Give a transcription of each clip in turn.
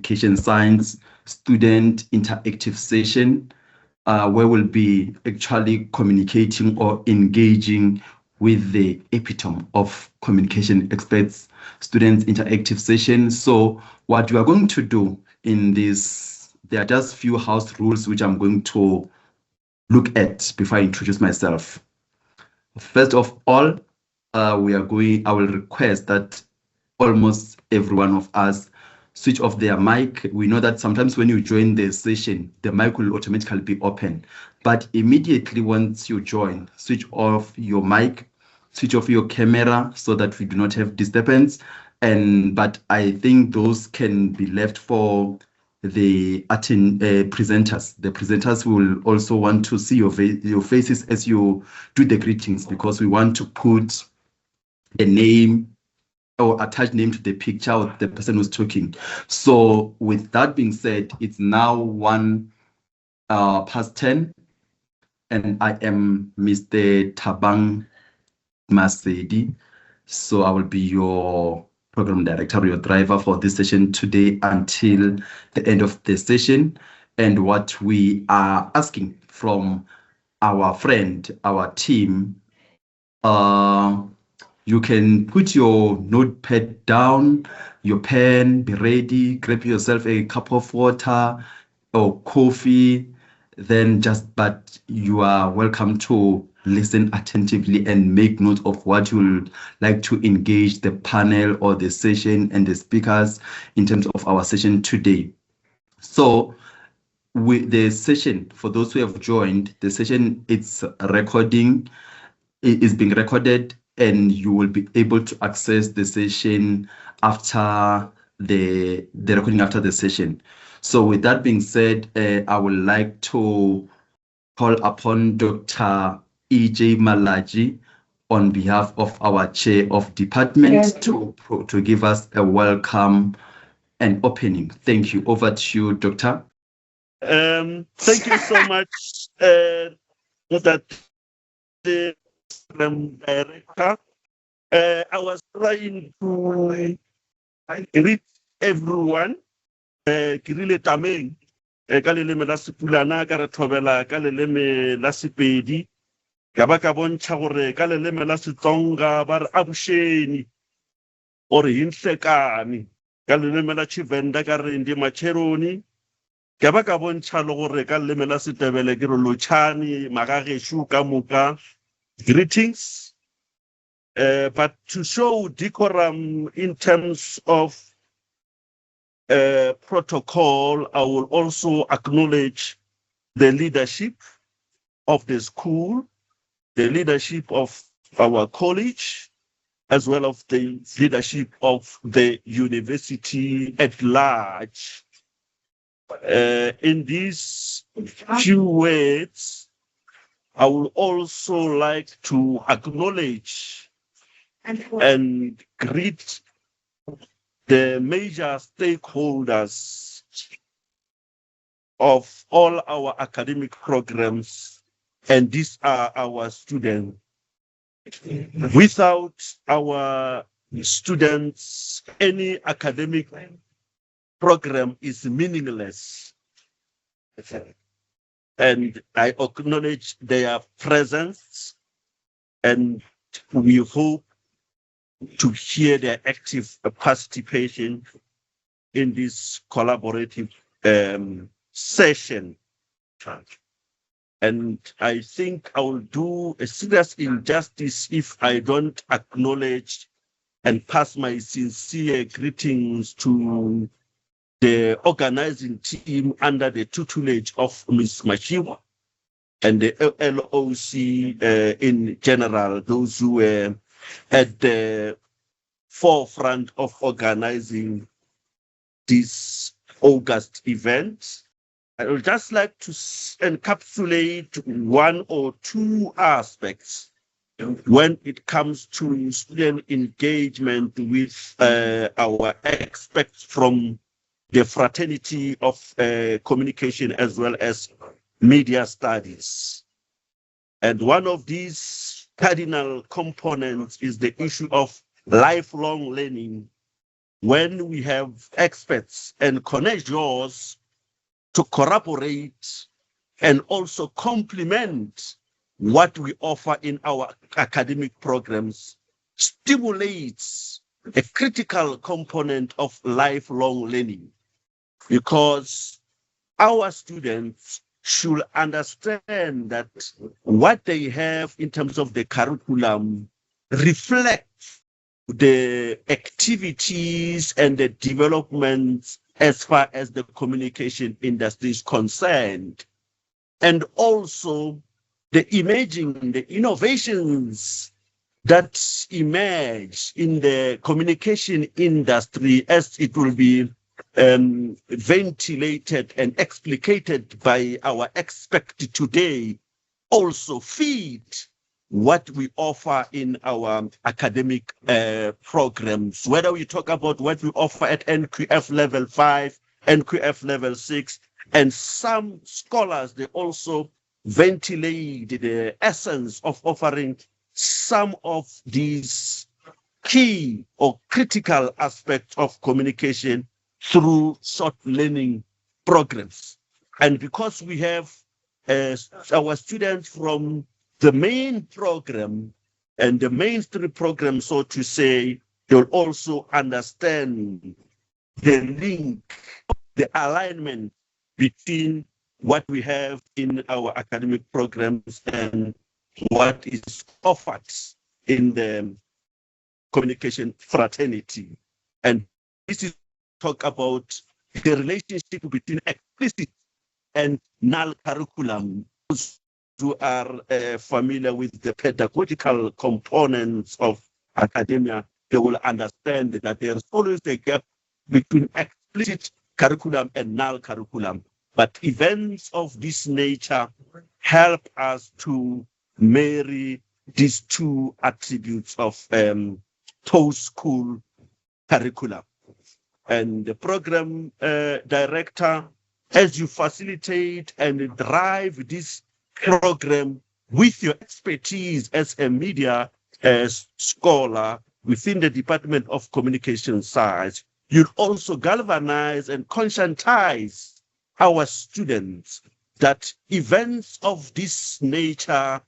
communication science student interactive session, where we'll be actually communicating or engaging with the epitome of communication experts students interactive session. So what we are going to do in this, there are just few house rules which I'm going to look at before I introduce myself. First of all, I will request that almost every one of us switch off their mic. We know that sometimes when you join the session, the mic will automatically be open. But immediately once you join, switch off your mic, switch off your camera so that we do not have disturbance. But I think those can be left for the presenters. The presenters will also want to see your faces as you do the greetings, because we want to put the name or attach name to the picture of the person who's talking. So with that being said, it's now 1:10, and I am Mr. Tabang Masedi. So I will be your program director or your driver for this session today until the end of the session. And what we are asking from our friend, our team, you can put your notepad down, your pen, be ready, grab yourself a cup of water or coffee, but you are welcome to listen attentively and make note of what you would like to engage the panel or the session and the speakers in terms of our session today. So with the session, for those who have joined, the session it is being recorded, and you will be able to access the session after the recording after the session. So with that being said, I would like to call upon Dr. E.J. Malaji on behalf of our chair of department to give us a welcome and opening. Thank you. Over to you, Doctor. Thank you so much, Dr. Director. I was trying to reach everyone. Kirile tameng ka leleme la Sepulana ka re thobela ka leleme la Sepedi ka ba ka bontsha gore ka leleme la Setsonga ba re abusheni or hinhlekani ka leleme la Tshivenda ka re ndi macheroni ka ba ka bontsha le gore ka leleme la Setebele ke re lotshani magageshu ka moka. Greetings, but to show decorum in terms of protocol, I will also acknowledge the leadership of the school, the leadership of our college, as well as the leadership of the university at large. In these few words, I would also like to acknowledge and greet the major stakeholders of all our academic programs, and these are our students. Without our students, any academic program is meaningless. And I acknowledge their presence, and we hope to hear their active participation in this collaborative session. And I think I will do a serious injustice if I don't acknowledge and pass my sincere greetings to the organizing team under the tutelage of Ms. Machiwa and the LOC in general, those who were at the forefront of organizing this August event. I would just like to encapsulate one or two aspects when it comes to student engagement with our experts from the fraternity of communication as well as media studies. And one of these cardinal components is the issue of lifelong learning when we have experts and connectors to corroborate and also complement what we offer in our academic programs, stimulates a critical component of lifelong learning, because our students should understand that what they have in terms of the curriculum reflects the activities and the developments as far as the communication industry is concerned, and also the innovations that emerge in the communication industry as it will be ventilated and explicated by our expert today, also feed what we offer in our academic programs, whether we talk about what we offer at NQF level 5, NQF level 6, and some scholars, they also ventilate the essence of offering some of these key or critical aspects of communication through short learning programs. And because we have our students from the main program and the mainstream program, so to say, they'll also understand the link, the alignment between what we have in our academic programs and what is offered in the communication fraternity. And this is talk about the relationship between explicit and null curriculum. Those who are familiar with the pedagogical components of academia, they will understand that there's always a gap between explicit curriculum and null curriculum. But events of this nature help us to marry these two attributes of post-school curriculum. And the program director, as you facilitate and drive this program with your expertise as a media scholar within the Department of Communication Science, you'll also galvanize and conscientize our students that events of this nature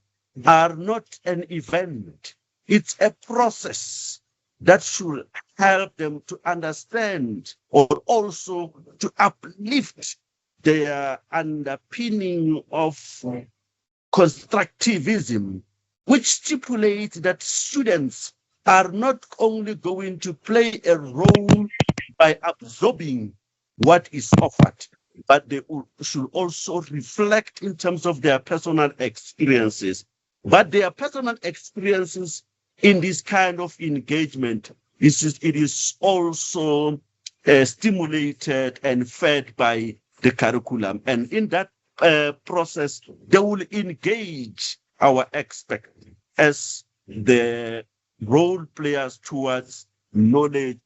are not an event. It's a process that should help them to understand or also to uplift their underpinning of constructivism, which stipulates that students are not only going to play a role by absorbing what is offered, but they should also reflect in terms of their personal experiences. But their personal experiences in this kind of engagement, it is also stimulated and fed by the curriculum. And in that process, they will engage our expert as the role players towards knowledge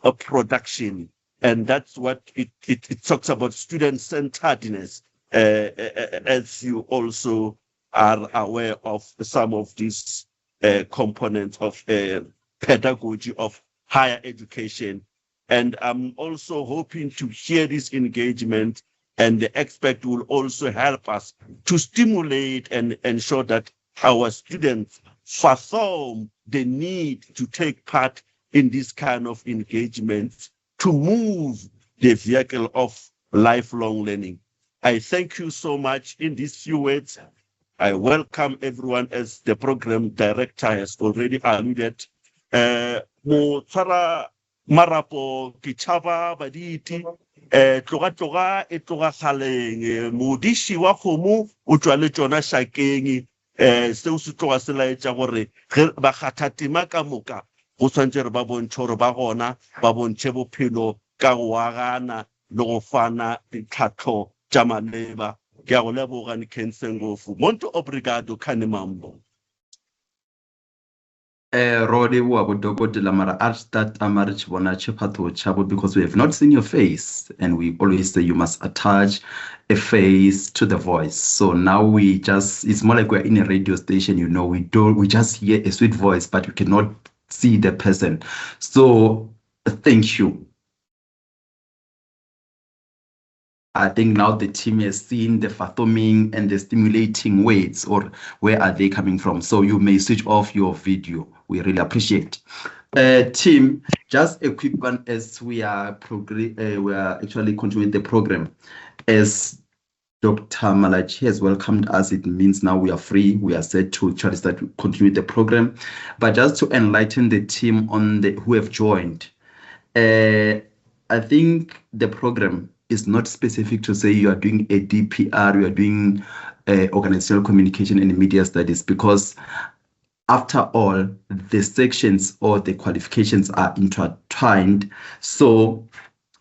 of production. And that's what it talks about, student-centeredness, as you also are aware of some of these components of pedagogy of higher education. And I'm also hoping to hear this engagement, and the expert will also help us to stimulate and ensure that our students fathom the need to take part in this kind of engagement to move the vehicle of lifelong learning. I thank you so much. In these few words, I welcome everyone, as the program director has already alluded. Mo tshwara marapo ke tšhaba baditi tloga e tloga kgaleng modiši wa kgomo o tswa le tsona šakeng seo se tloga se laetša gore ba kgathatema ka moka go tshwanetse re ba bontšhe gore ba gona ba bontšhe bophelo ka go agana le go fana ditlhatlho tša maleba. Ke a go leboga Nkensengofu. Muito obrigado, Kanimambo. Rode Wabodokotela Mara Arstad Amarich Bonache Pato Chabo, because we have not seen your face, and we always say you must attach a face to the voice. So now it's more like we're in a radio station, you know, we just hear a sweet voice, but we cannot see the person. So Thank you. I think now the team has seen the fathoming and the stimulating words, or where are they coming from? So you may switch off your video. We really appreciate. Team, just a quick one as we are actually continuing the program. As Dr. Malachi has welcomed us, it means now we are free. We are set to actually start to continue the program. But just to enlighten the team on who have joined, I think the program is not specific to say you are doing a DPR, you are doing organizational communication and media studies, because after all, the sections or the qualifications are intertwined. So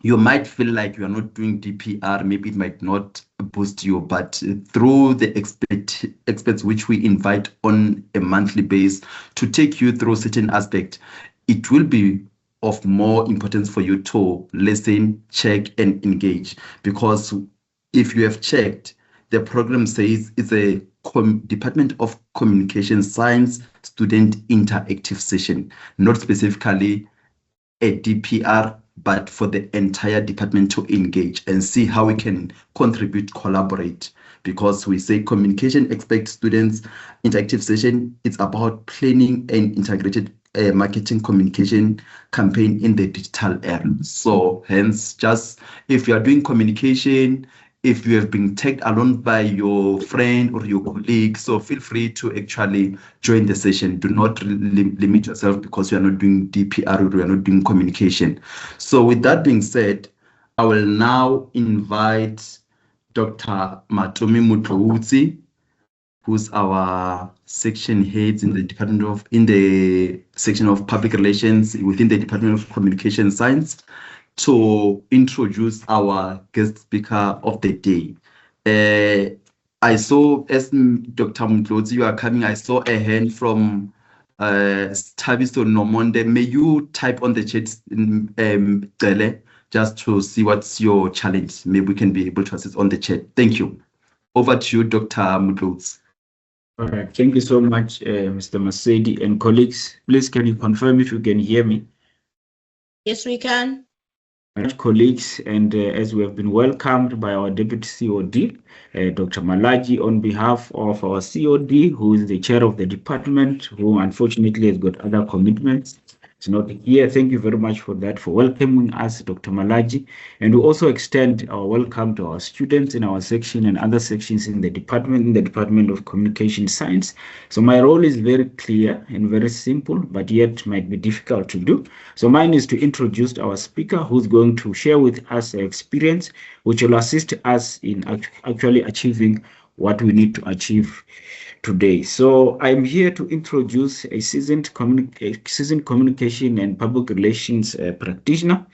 you might feel like you are not doing DPR, maybe it might not boost you, but through the experts which we invite on a monthly basis to take you through certain aspects, it will be of more importance for you to listen, check, and engage. Because if you have checked, the program says it's a Department of Communication Science student interactive session, not specifically a DPR, but for the entire department to engage and see how we can contribute, collaborate. Because we say communication expect students interactive session, it's about planning and integrated marketing communication campaign in the digital era. So hence, just if you are doing communication, if you have been tagged along by your friend or your colleague, so feel free to actually join the session. Do not limit yourself because you are not doing DPR or you are not doing communication. So with that being said, I will now invite Dr. Matomi Mutloutsi, who's our section heads in the section of public relations within the Department of Communication Science, to introduce our guest speaker of the day. I saw, as Dr. Mutlozi, you are coming, I saw a hand from Tabiso Nomonde. May you type on the chat, just to see what's your challenge. Maybe we can be able to assist on the chat. Thank you. Over to you, Dr. Mutlozi. All right, thank you so much, Mr. Masedi and colleagues. Please, can you confirm if you can hear me? Yes, we can. Colleagues, and as we have been welcomed by our Deputy COD, Dr. Malaji, on behalf of our COD, who is the chair of the department, who unfortunately has got other commitments, is not here. Thank you very much for that, for welcoming us, Dr. Malaji. And we also extend our welcome to our students in our section and other sections in the Department of Communication Science. So my role is very clear and very simple, but yet might be difficult to do. So mine is to introduce our speaker, who's going to share with us her experience, which will assist us in actually achieving what we need to achieve today. So I'm here to introduce a seasoned communication and public relations practitioner,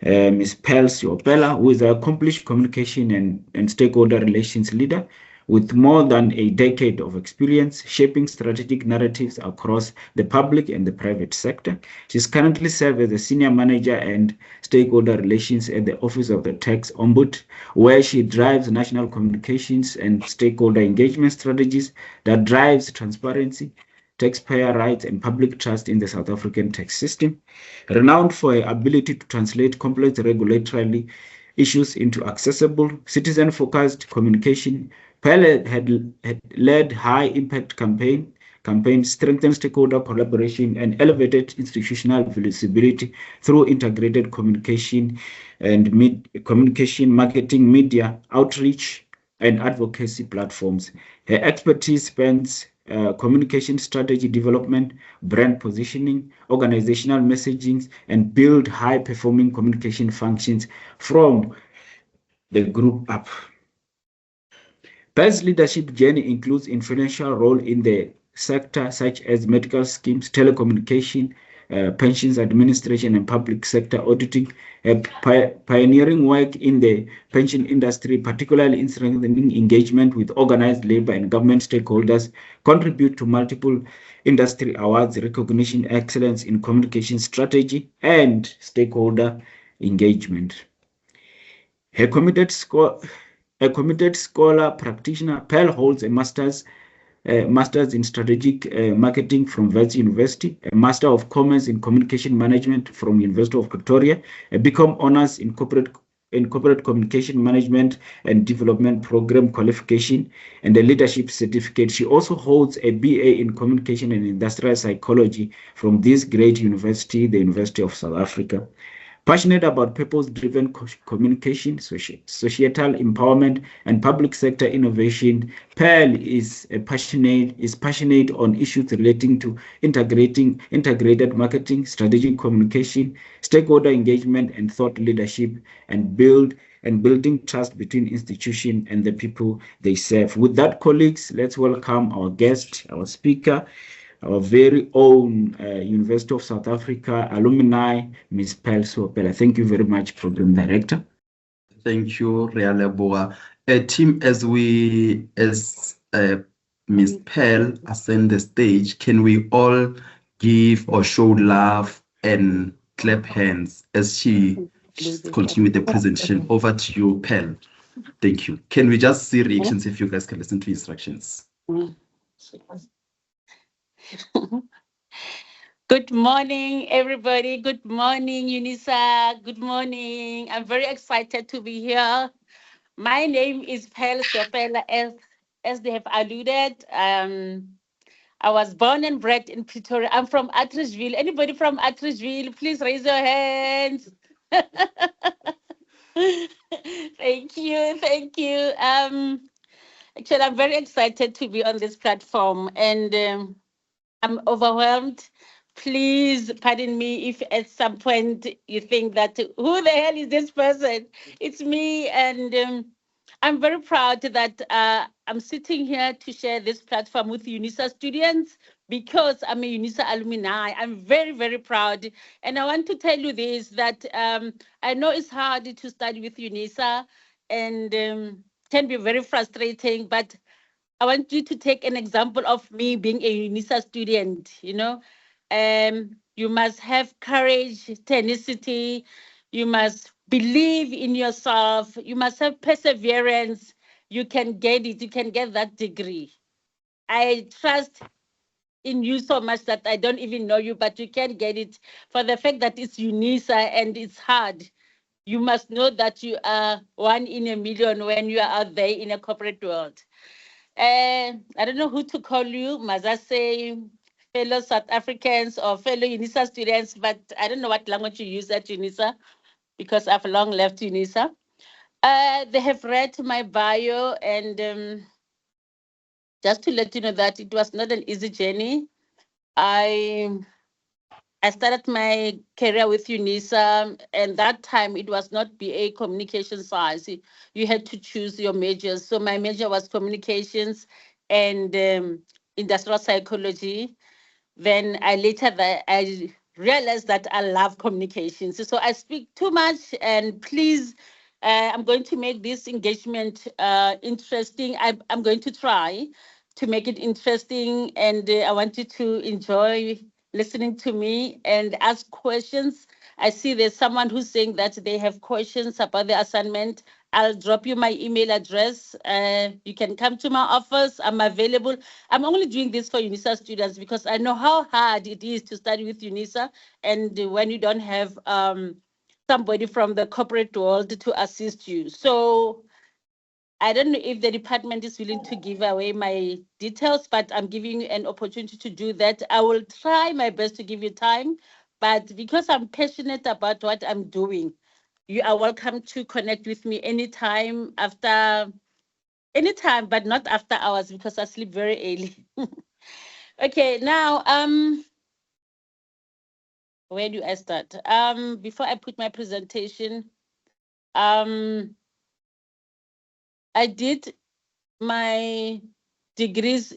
Ms. Seopela, who is an accomplished communication and stakeholder relations leader with more than a decade of experience shaping strategic narratives across the public and the private sector. She's currently serves as a senior manager and stakeholder relations at the Office of the Tax Ombudsman, where she drives national communications and stakeholder engagement strategies that drives transparency, taxpayer rights, and public trust in the South African tax system. Renowned for her ability to translate complex regulatory issues into accessible, citizen-focused communication, Pearl had led high-impact campaigns, strengthened stakeholder collaboration, and elevated institutional visibility through integrated communication and communication, marketing, media, outreach, and advocacy platforms. Her expertise spans communication strategy development, brand positioning, organizational messaging, and build high-performing communication functions from the group up. Pearl's leadership journey includes influential role in the sector such as medical schemes, telecommunication, pensions administration, and public sector auditing. Pioneering work in the pension industry, particularly in strengthening engagement with organized labor and government stakeholders, contribute to multiple industry awards, recognition, excellence in communication strategy, and stakeholder engagement. A committed scholar practitioner, Pearl holds a master's Masters in Strategic Marketing from Wits University, a Master of Commerce in Communication Management from University of Pretoria, a BCom Honors in Corporate Communication Management and Development Program qualification, and a leadership certificate. She also holds a BA in Communication and Industrial Psychology from this great university, the University of South Africa. Passionate about purpose-driven communication, societal empowerment, and public sector innovation, Pearl is passionate on issues relating to integrated marketing, strategic communication, stakeholder engagement, and thought leadership, and building trust between institutions and the people they serve. With that, colleagues, let's welcome our guest, our speaker, our very own University of South Africa alumni, Ms. Pearl Seopela. Thank you very much, Program Director. Thank you, Realeboa. Team, as Ms. Pearl ascend the stage, can we all give or show love and clap hands as she continue the presentation? Over to you, Pearl. Thank you. Can we just see reactions if you guys can listen to instructions? Good morning, everybody. Good morning, Unisa. Good morning. I'm very excited to be here. My name is Pearl Seopela, as they have alluded. I was born and bred in Pretoria. I'm from Atteridgeville. Anybody from Atteridgeville, please raise your hands. Thank you. Actually, I'm very excited to be on this platform, and I'm overwhelmed. Please pardon me if at some point you think that, who the hell is this person? It's me, and I'm very proud that I'm sitting here to share this platform with Unisa students because I'm a Unisa alumni. I'm very, very proud. And I want to tell you this, that I know it's hard to study with Unisa and can be very frustrating, but I want you to take an example of me being a Unisa student. You must have courage, tenacity. You must believe in yourself. You must have perseverance. You can get it. You can get that degree. I trust in you so much that I don't even know you, but you can get it for the fact that it's Unisa and it's hard. You must know that you are 1 in a million when you are out there in a corporate world. I don't know who to call you, must I say fellow South Africans or fellow Unisa students, but I don't know what language you use at Unisa because I've long left Unisa. They have read my bio, and just to let you know that it was not an easy journey. I started my career with Unisa, and that time it was not BA communication science. You had to choose your majors. So my major was communications and industrial psychology. Then I realized that I love communications. So I speak too much, and please, I'm going to make this engagement interesting. I'm going to try to make it interesting, and I want you to enjoy listening to me and ask questions. I see there's someone who's saying that they have questions about the assignment. I'll drop you my email address. You can come to my office. I'm available. I'm only doing this for Unisa students because I know how hard it is to study with Unisa, and when you don't have somebody from the corporate world to assist you. So I don't know if the department is willing to give away my details, but I'm giving you an opportunity to do that. I will try my best to give you time, but because I'm passionate about what I'm doing, you are welcome to connect with me anytime, but not after hours because I sleep very early. Okay, now, where do I start? Before I put my presentation, I did my degrees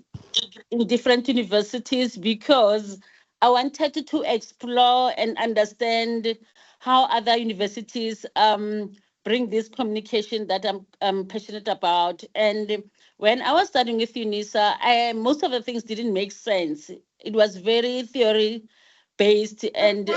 in different universities because I wanted to explore and understand how other universities bring this communication that I'm passionate about. And when I was studying with Unisa, most of the things didn't make sense. It was very theory based, and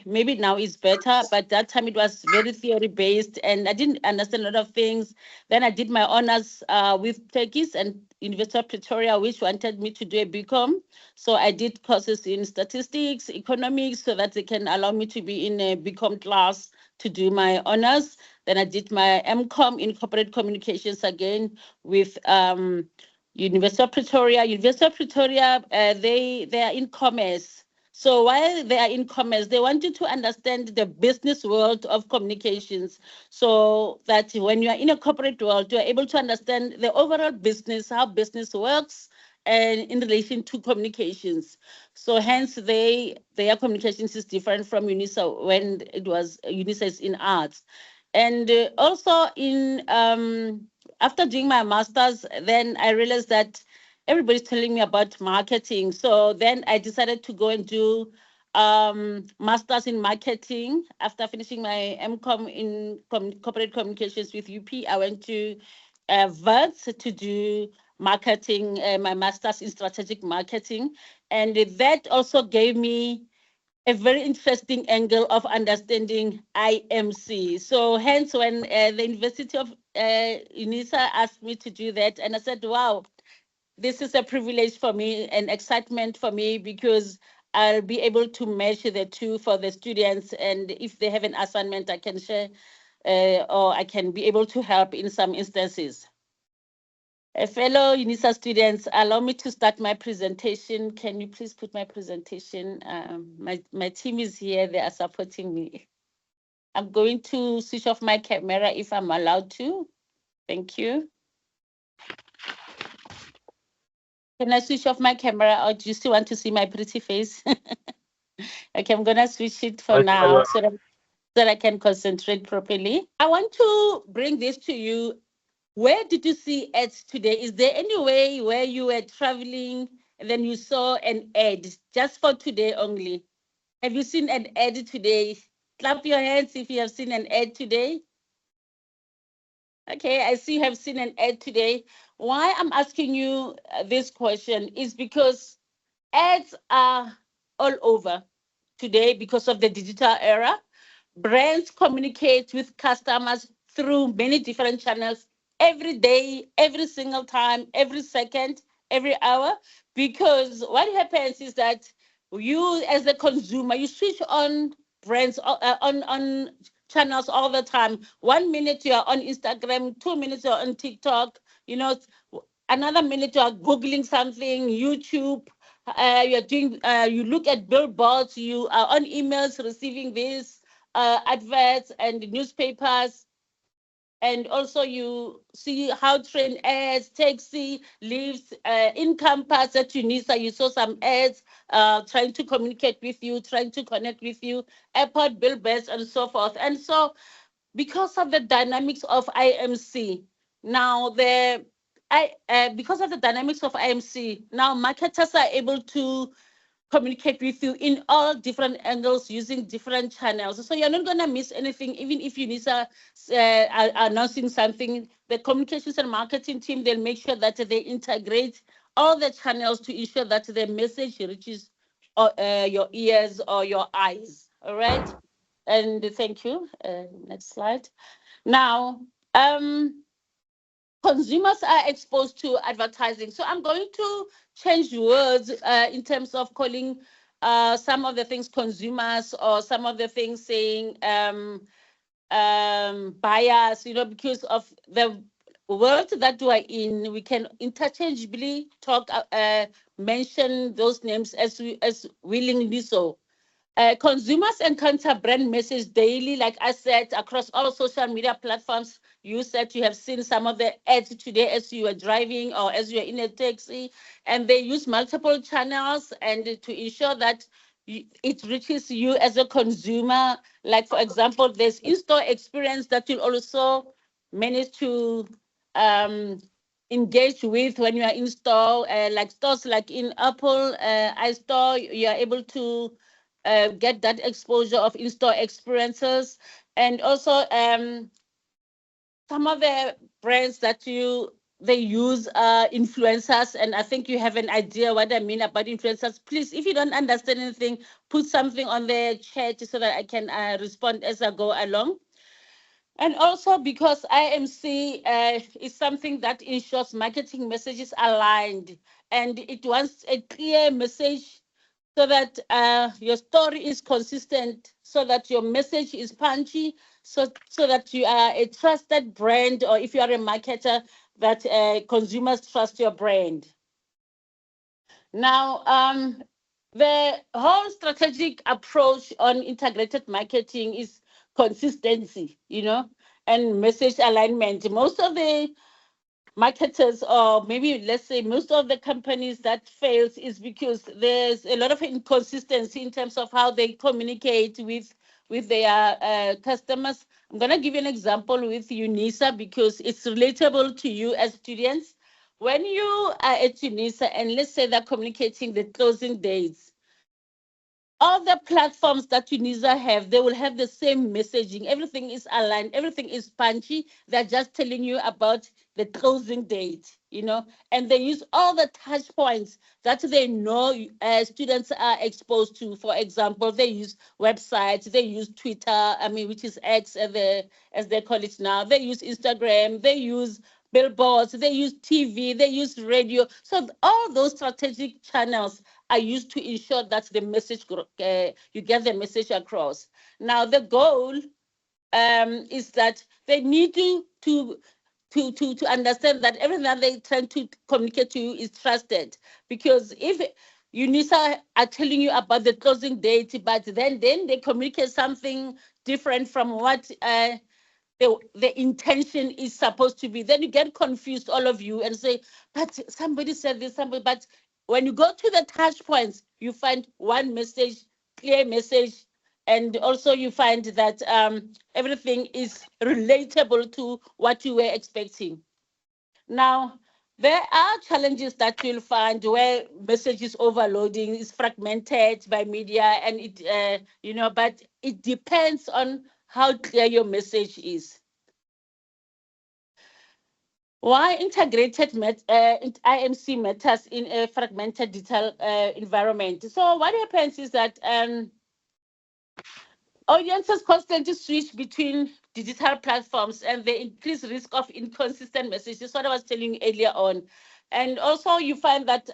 maybe now it's better, but that time it was very theory based and I didn't understand a lot of things. Then I did my honors with Turkish and University of Pretoria, which wanted me to do a BCom. So I did courses in statistics, economics, so that they can allow me to be in a BCom class to do my honors. Then I did my MCom in corporate communications again with University of Pretoria. University of Pretoria, they are in commerce. So while they are in commerce, they want you to understand the business world of communications, so that when you are in a corporate world, you are able to understand the overall business, how business works, and in relation to communications. So hence their communications is different from Unisa when it was Unisa is in arts. And also in after doing my master's, then I realized that everybody's telling me about marketing. So then I decided to go and do master's in marketing. After finishing my MCom in corporate communications with UP, I went to Wits to do marketing, my master's in strategic marketing. And that also gave me a very interesting angle of understanding IMC. So hence when the University of Unisa asked me to do that, and I said, wow, this is a privilege for me and excitement for me, because I'll be able to mesh the two for the students. And if they have an assignment, I can share or I can be able to help in some instances. Fellow Unisa students, allow me to start my presentation. Can you please put my presentation? My team is here, they are supporting me. I'm going to switch off my camera if I'm allowed to. Thank you. Can I switch off my camera, or do you still want to see my pretty face? Okay, I'm gonna switch it for now so that I can concentrate properly. I want to bring this to you. Where did you see ads today? Is there any way where you were traveling and then you saw an ad just for today only? Have you seen an ad today? Clap your hands if you have seen an ad today. Okay, I see you have seen an ad today. Why I'm asking you this question is because ads are all over today because of the digital era. Brands communicate with customers through many different channels every day, every single time, every second, every hour. Because what happens is that you, as a consumer, you switch on brands on channels all the time. 1 minute you are on Instagram, 2 minutes you're on TikTok. You know, another minute you are googling something, YouTube. You're doing. You look at billboards. You are on emails receiving this adverts and newspapers, and also you see how train ads, taxi, lifts, income pass at Unisa. You saw some ads trying to communicate with you, trying to connect with you, airport billboards, and so forth. And so, because of the dynamics of IMC, now because of the dynamics of IMC, now marketers are able to communicate with you in all different angles using different channels. So you're not going to miss anything, even if Unisa are announcing something. The communications and marketing team, they'll make sure that they integrate all the channels to ensure that the message reaches your ears or your eyes. All right. And thank you. Next slide. Now, consumers are exposed to advertising. So I'm going to change words in terms of calling some of the things consumers, or some of the things saying buyers, because of the world that we are in. We can interchangeably talk, mention those names as willingly so. Consumers encounter brand message daily, like I said, across all social media platforms. You said you have seen some of the ads today as you were driving or as you're in a taxi, and they use multiple channels and to ensure that it reaches you as a consumer. Like, for example, there's in-store experience that you'll also manage to engage with when you are in store, like stores like in Apple iStore. You are able to get that exposure of in-store experiences. And also some of the brands that you they use influencers, and I think you have an idea what I mean about influencers. Please, if you don't understand anything, put something on the chat so that I can respond as I go along. And also because IMC is something that ensures marketing messages aligned, and it wants a clear message so that your story is consistent, so that your message is punchy, so that you are a trusted brand, or if you are a marketer, that consumers trust your brand. Now, the whole strategic approach on integrated marketing is consistency, and message alignment. Most of the marketers, or maybe let's say most of the companies that fails, is because there's a lot of inconsistency in terms of how they communicate with their customers. I'm going to give you an example with Unisa because it's relatable to you as students. When you are at Unisa and let's say they're communicating the closing dates, all the platforms that Unisa have, they will have the same messaging. Everything is aligned, everything is punchy. They're just telling you about the closing date, and they use all the touch points that they know students are exposed to. For example, they use websites, they use Twitter, which is X as they call it now. They use Instagram, they use billboards, they use TV, they use radio. So all those strategic channels are used to ensure that the message, you get the message across. Now, the goal is that they need to understand that everything that they're trying to communicate to you is trusted. Because if Unisa are telling you about the closing date, but then they communicate something different from what the intention is supposed to be, then you get confused, all of you, and say, but somebody said this, but when you go to the touch points, you find one message, clear message, and also you find that everything is relatable to what you were expecting. Now, there are challenges that you'll find where message is overloading, is fragmented by media, and it, but it depends on how clear your message is. Why integrated IMC matters in a fragmented digital environment? So what happens is that audiences constantly switch between digital platforms, and they increase risk of inconsistent messages. What I was telling you earlier on. And also you find that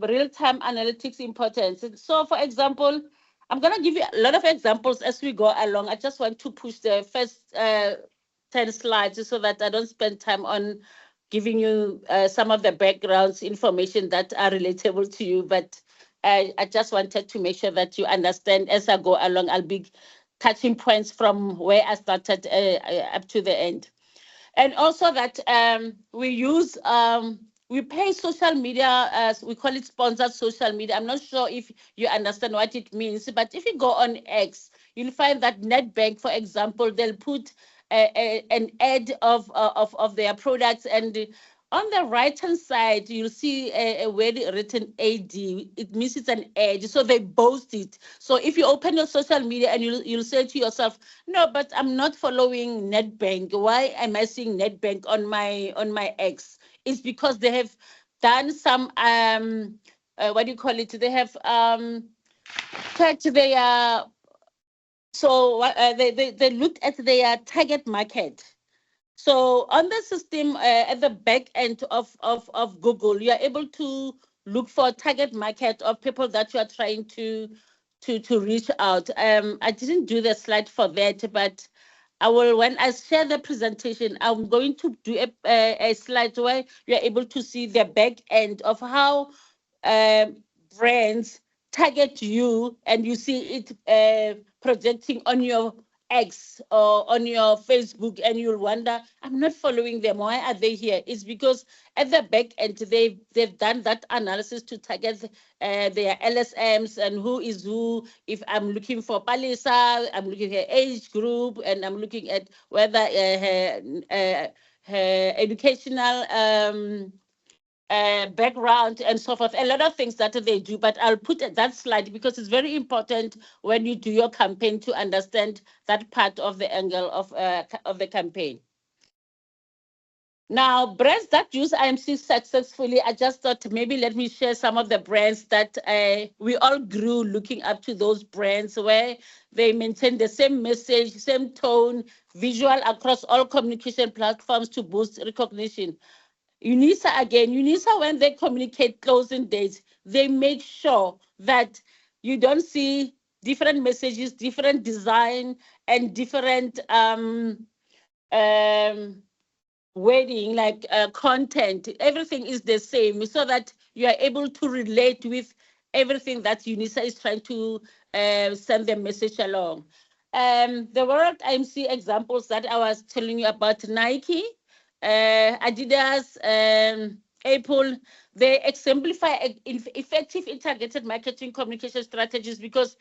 real-time analytics importance. So for example, I'm going to give you a lot of examples as we go along. I just want to push the first 10 slides so that I don't spend time on giving you some of the backgrounds information that are relatable to you. But I just wanted to make sure that you understand as I go along. I'll be touching points from where I started up to the end. And also that we pay social media, as we call it, sponsored social media. I'm not sure if you understand what it means, but if you go on X, you'll find that Nedbank, for example, they'll put an ad of their products, and on the right-hand side, you'll see a word written AD. It means it's an ad, so they boast it. So if you open your social media and you'll say to yourself, no, but I'm not following Nedbank. Why am I seeing Nedbank on my X? It's because they have done some what do you call it? They have checked their they looked at their target market. So on the system, at the back end of Google, you are able to look for target market of people that you are trying to reach out. I didn't do the slide for that, but I will, when I share the presentation, I'm going to do a slide where you're able to see the back end of how brands target you, and you see it projecting on your X or on your Facebook, and you'll wonder, I'm not following them. Why are they here? It's because at the back end, they've done that analysis to target their LSMs and who is who. If I'm looking for Palisa, I'm looking at age group, and I'm looking at whether her educational background and so forth, a lot of things that they do, but I'll put that slide because it's very important when you do your campaign to understand that part of the angle of the campaign. Now, brands that use IMC successfully, I just thought maybe let me share some of the brands that we all grew looking up to those brands where they maintain the same message, same tone, visual across all communication platforms to boost recognition. Unisa again, Unisa, when they communicate closing dates, they make sure that you don't see different messages, different design, and different um, wording, like content. Everything is the same so that you are able to relate with everything that Unisa is trying to send the message along. The World IMC examples that I was telling you about, Nike, Adidas, Apple, they exemplify effective targeted marketing communication strategies because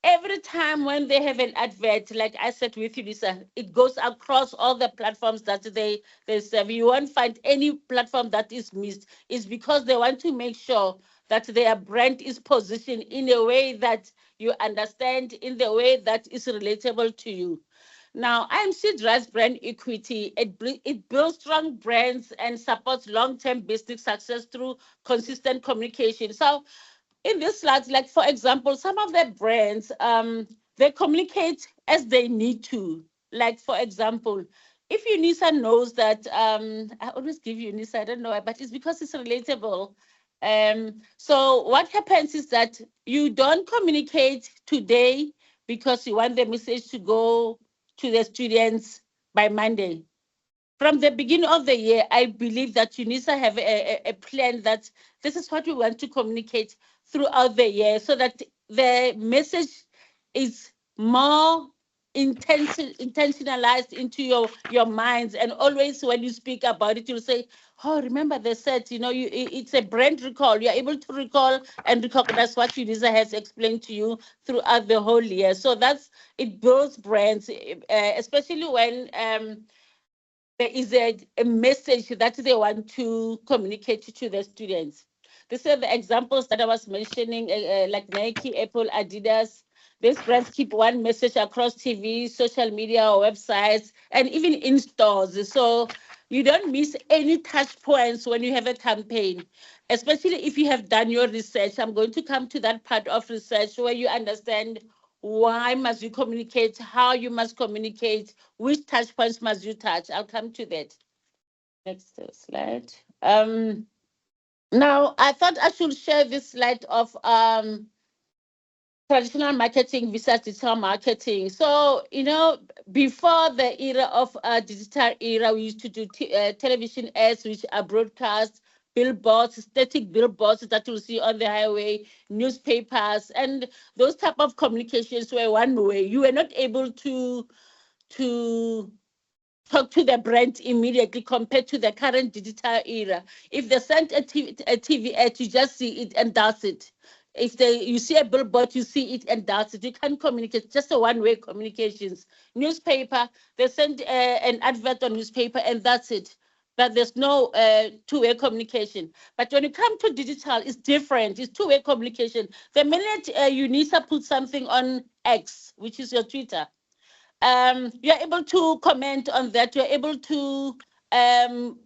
every time when they have an advert, like I said with you, Lisa, it goes across all the platforms that they serve. You won't find any platform that is missed. It's because they want to make sure that their brand is positioned in a way that you understand, in the way that is relatable to you. Now, IMC drives brand equity. It builds strong brands and supports long-term business success through consistent communication. So in this slides, like for example, some of the brands, they communicate as they need to. Like for example, if Unisa knows that, I always give Unisa, I don't know why, but it's because it's relatable. So what happens is that you don't communicate today because you want the message to go to the students by Monday. From the beginning of the year, I believe that Unisa have a plan that this is what we want to communicate throughout the year so that the message is more intentionalized into your minds. And always when you speak about it, you'll say, oh, remember they said, it's a brand recall. You're able to recall and recognize what Unisa has explained to you throughout the whole year. So it builds brands, especially when there is a message that they want to communicate to the students. These are the examples that I was mentioning, like Nike, Apple, Adidas. These brands keep one message across TV, social media, or websites, and even in stores. So you don't miss any touch points when you have a campaign, especially if you have done your research. I'm going to come to that part of research where you understand why must you communicate, how you must communicate, which touch points must you touch. I'll come to that. Next slide. Now, I thought I should share this slide of traditional marketing versus digital marketing. So, before the era of digital era, we used to do television ads, which are broadcast, billboards, static billboards that you'll see on the highway, newspapers, and those type of communications were one way. You were not able to talk to the brand immediately compared to the current digital era. If they send a TV ad, you just see it and that's it. If you see a billboard, you see it and that's it. You can't communicate, just a one-way communications. Newspaper, they send an advert on newspaper and that's it. But there's no two-way communication. But when you come to digital, it's different. It's two-way communication. The minute Unisa puts something on X, which is your Twitter, you're able to comment on that. You're able to um,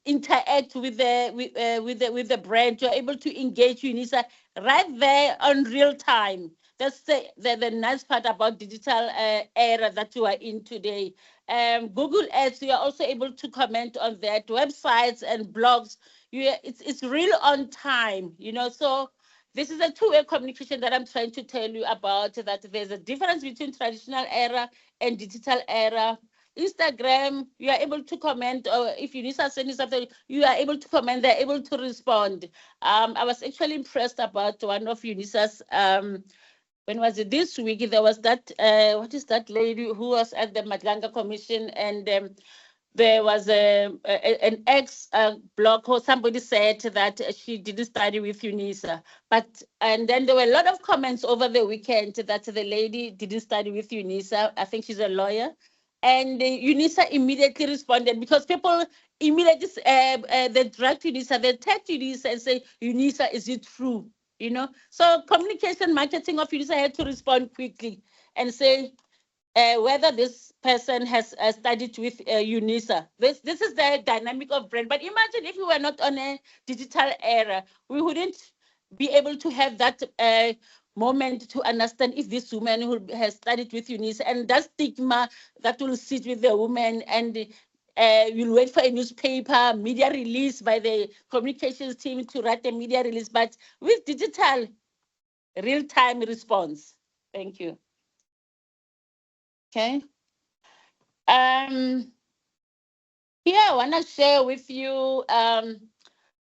interact with the brand. You're able to engage Unisa right there on real time. That's the nice part about digital era that you are in today. Google Ads, you are also able to comment on that. Websites and blogs, it's real on time. So this is a two-way communication that I'm trying to tell you about, that there's a difference between traditional era and digital era. Instagram, you are able to comment, or if you need to send something, you are able to comment, they're able to respond. I was actually impressed about one of Unisa's, when was it, this week, there was that, what is that lady who was at the Madlanga Commission, and there was an ex-blog or somebody said that she didn't study with Unisa. And then there were a lot of comments over the weekend that the lady didn't study with Unisa. I think she's a lawyer. And Unisa immediately responded because people immediately, they dragged Unisa, they text Unisa and say, Unisa, is it true? So communication marketing of Unisa had to respond quickly and say, whether this person has studied with Unisa. This is the dynamic of brand. But imagine if we were not on a digital era, we wouldn't be able to have that moment to understand if this woman who has studied with Unisa, and that stigma that will sit with the woman, and you'll wait for a newspaper, media release by the communications team to write a media release, but with digital, real-time response. Thank you. Okay. Here I want to share with you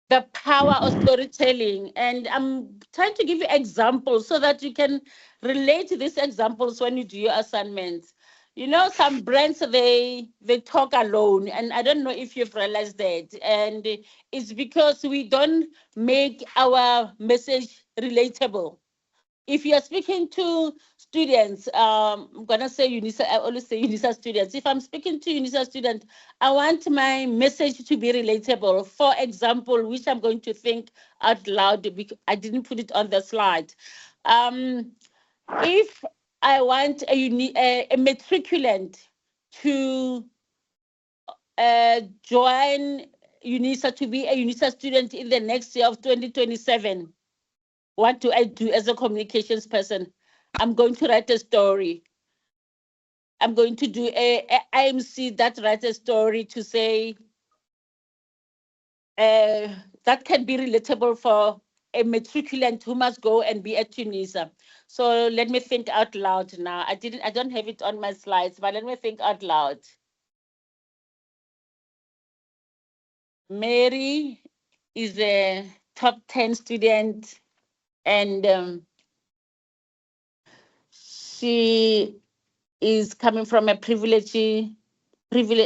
the power of storytelling, and I'm trying to give you examples so that you can relate to these examples when you do your assignments. You know, some brands they talk alone, and I don't know if you've realized that. And it's because we don't make our message relatable. If you're speaking to students, I'm gonna say Unisa, I always say Unisa students. If I'm speaking to Unisa students, I want my message to be relatable. For example, which I'm going to think out loud because I didn't put it on the slide. If I want a matriculant to join Unisa, to be a Unisa student in the next year of 2027, what do I do as a communications person? I'm going to write a story. I'm going to do a IMC that writes a story to say that can be relatable for a matriculant who must go and be at Unisa. So let me think out loud now. I don't have it on my slides, but let me think out loud. Mary is a top 10 student, and she is coming from a privilege to a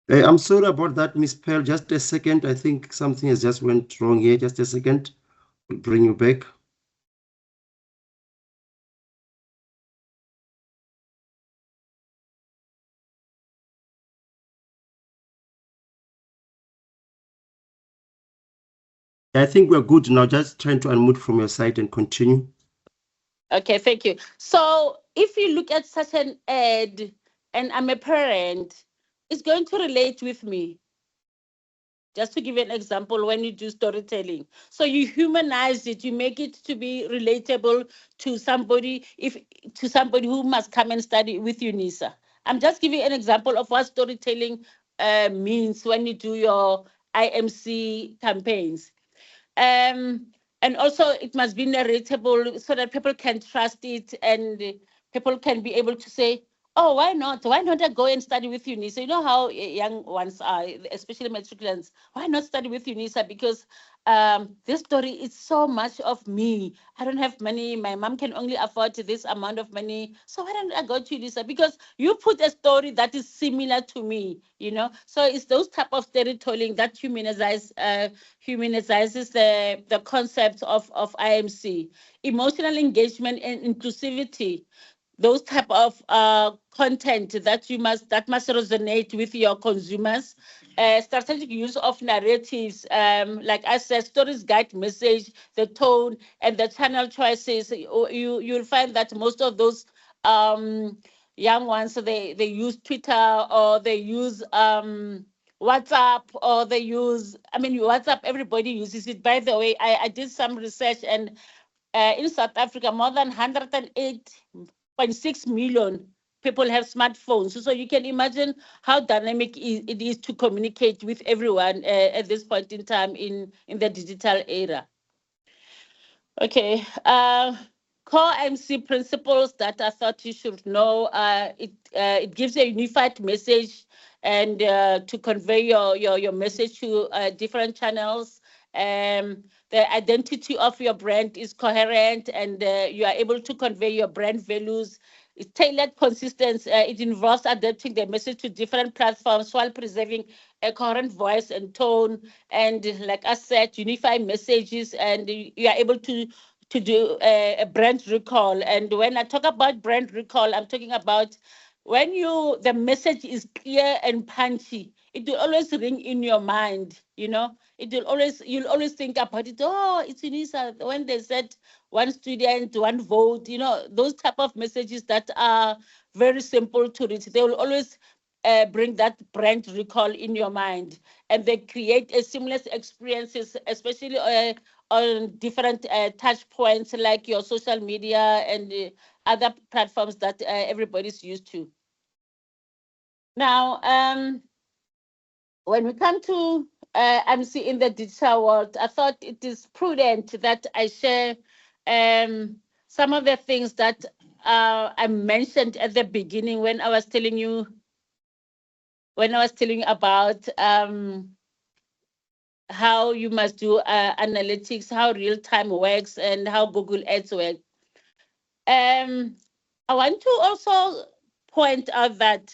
I'm sorry about that, Miss Pearl. Just a second. I think something has just went wrong here. Just a second. We'll bring you back. I think we're good now. Just trying to unmute from your side and continue. Okay, thank you. So if you look at such an ad and I'm a parent, it's going to relate with me. Just to give you an example, when you do storytelling, so you humanize it, you make it to be relatable to somebody, to somebody who must come and study with Unisa. I'm just giving an example of what storytelling means when you do your IMC campaigns. And also it must be narratable so that people can trust it, and people can be able to say, oh, why not? Why not I go and study with Unisa? You know how young ones are, especially matriculants. Why not study with Unisa? Because this story is so much of me. I don't have money. My mom can only afford this amount of money. So why don't I go to Unisa? Because you put a story that is similar to me, you know? So it's those type of storytelling that humanizes the concept of IMC, emotional engagement and inclusivity. Those type of content that must resonate with your consumers. Strategic use of narratives, like I said, stories guide message, the tone, and the channel choices. You'll find that most of those young ones, they use Twitter, or they use WhatsApp, or they use, WhatsApp, everybody uses it. By the way, I did some research, and in South Africa, more than 108.6 million people have smartphones. So you can imagine how dynamic it is to communicate with everyone at this point in time in the digital era. Okay. Core MC principles that I thought you should know. It gives a unified message, and to convey your message to different channels. The identity of your brand is coherent, and you are able to convey your brand values. It's tailored consistency. It involves adapting the message to different platforms while preserving a current voice and tone. And like I said, unify messages, and you are able to do a brand recall. And when I talk about brand recall, I'm talking about when the message is clear and punchy, it will always ring in your mind. You'll always think about it. Oh, it's Unisa. When they said one student, one vote, those type of messages that are very simple to read, they will always bring that brand recall in your mind, and they create a seamless experiences, especially on different touch points like your social media and other platforms that everybody's used to. Now, when we come to MC in the digital world, I thought it is prudent that I share some of the things that I mentioned at the beginning when I was telling you about how you must do analytics, how real time works, and how Google Ads work. I want to also point out that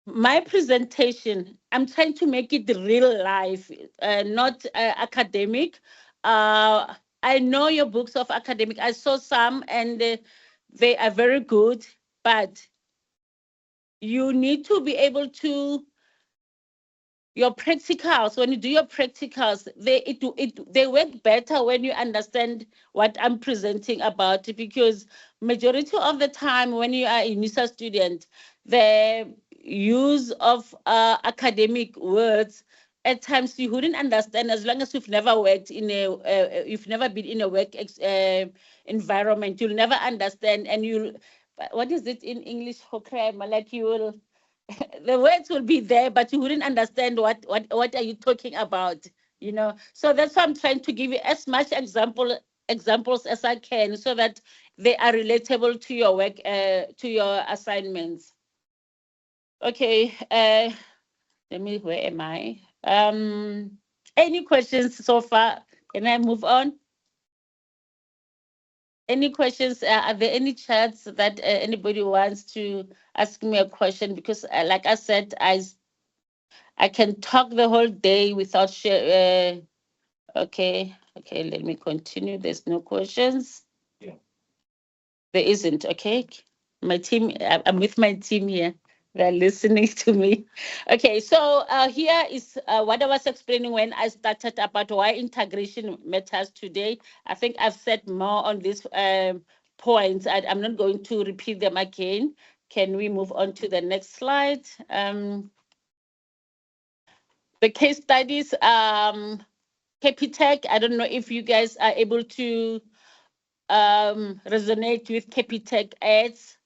my presentation, I'm trying to make it real life, not academic. I know your books of academic. I saw some, and they are very good, but you need to be able to your practicals. When you do your practicals, they work better when you understand what I'm presenting about, because majority of the time when you are a Unisa student, the use of academic words, at times you wouldn't understand, as long as you've never worked you've never been in a work environment. You'll never understand, and what is it in English? Like you will the words will be there, but you wouldn't understand what are you talking about. So that's why I'm trying to give you as much examples as I can, so that they are relatable to your work, to your assignments. Okay, where am I? Any questions so far? Can I move on? Any questions? Are there any chats that anybody wants to ask me a question? Because like I said, I can talk the whole day without share. Okay, let me continue. There's no questions. Yeah. There isn't. Okay, my team. I'm with my team here. They're listening to me. Okay, so here is what I was explaining when I started about why integration matters today. I think I've said more on these points. I'm not going to repeat them again. Can we move on to the next slide? The case studies, Capitec, I don't know if you guys are able to resonate with Capitec ads.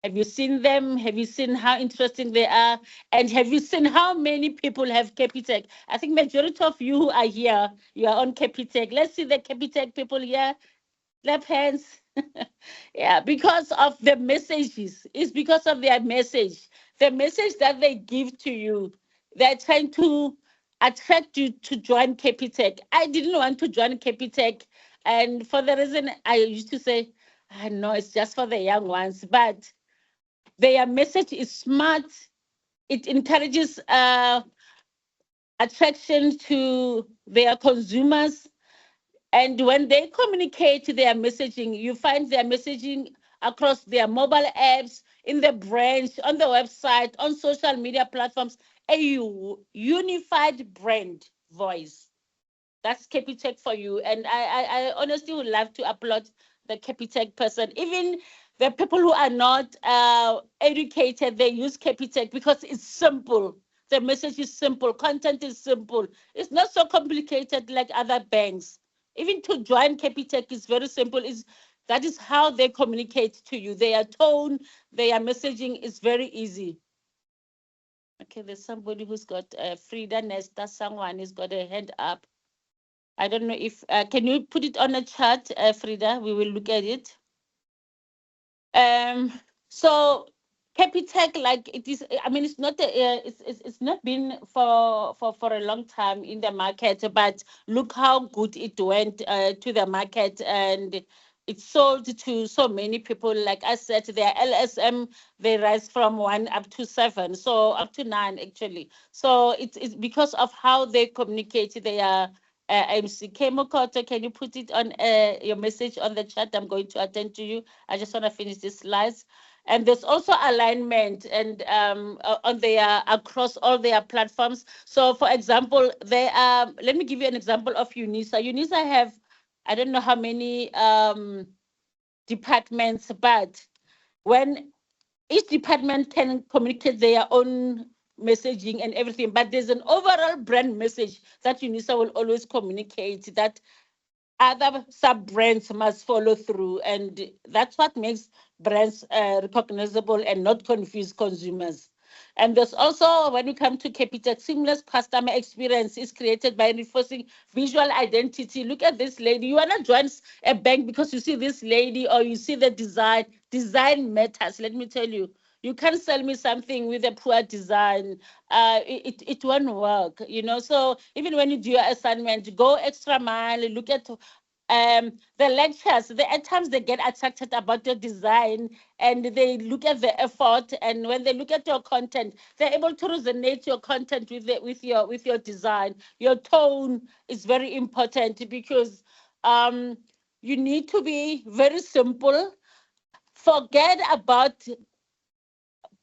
Have you seen them? Have you seen how interesting they are? And have you seen how many people have Capitec? I think majority of you who are here, you are on Capitec. Let's see the Capitec people here. Clap hands. Yeah, because of the messages. It's because of their message. The message that they give to you. They're trying to attract you to join Capitec. I didn't want to join Capitec. And for the reason I used to say, I know it's just for the young ones. But their message is smart. It encourages attraction to their consumers. And when they communicate their messaging, you find their messaging across their mobile apps, in the branch, on the website, on social media platforms, a unified brand voice. That's Capitec for you. And I honestly would love to applaud the Capitec person. Even the people who are not educated, they use Capitec because it's simple. The message is simple. Content is simple. It's not so complicated like other banks. Even to join Capitec is very simple. That is how they communicate to you. Their tone, their messaging is very easy. Okay, there's somebody who's got Frida Nesta. Someone has got a hand up. I don't know if can you put it on a chat, Frida? We will look at it. So Capitec, like it is. I mean, it's not. It's not been for a long time in the market, but look how good it went to the market, and it's sold to so many people. Like I said, their LSM, they rise from 1 up to 7, so up to 9 actually. So it's because of how they communicate their MC. Kemokoto, can you put it on your message on the chat? I'm going to attend to you. I just want to finish this slides. And there's also alignment and on their across all their platforms. So for example, they let me give you an example of Unisa. Unisa have, I don't know how many departments, but when each department can communicate their own messaging and everything, but there's an overall brand message that Unisa will always communicate that other sub-brands must follow through, and that's what makes brands recognizable and not confuse consumers. And there's also, when we come to Capitec, seamless customer experience is created by reinforcing visual identity. Look at this lady. You want to join a bank because you see this lady or you see the design. Design matters, let me tell you. You can't sell me something with a poor design. It won't work, you know. So even when you do your assignment, go extra mile, look at the lectures. At times they get attracted about your design and they look at the effort, and when they look at your content, they're able to resonate your content with your design. Your tone is very important because you need to be very simple. Forget about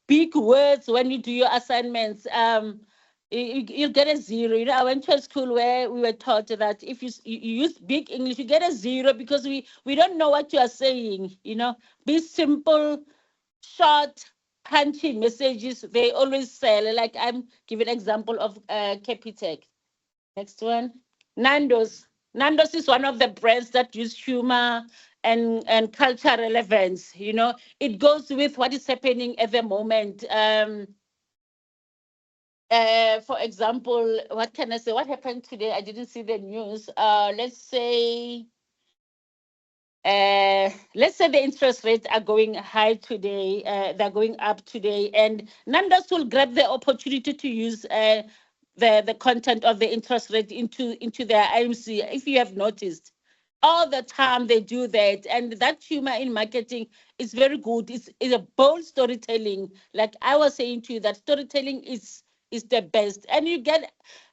big words when you do your assignments. You get a 0. You know, I went to a school where we were taught that if you use big English, you get a 0 because we don't know what you are saying. You know, be simple, short, punchy messages. They always sell. Like I'm giving an example of Capitec. Next one, Nando's. Nando's is one of the brands that use humor and culture relevance. You know, it goes with what is happening at the moment. For example, what can I say? What happened today? I didn't see the news. Let's say the interest rates are going high today. They're going up today, and Nando's will grab the opportunity to use the content of the interest rate into their IMC. If you have noticed, all the time they do that, and that humor in marketing is very good. It's a bold storytelling. Like I was saying to you, that storytelling is the best, and you get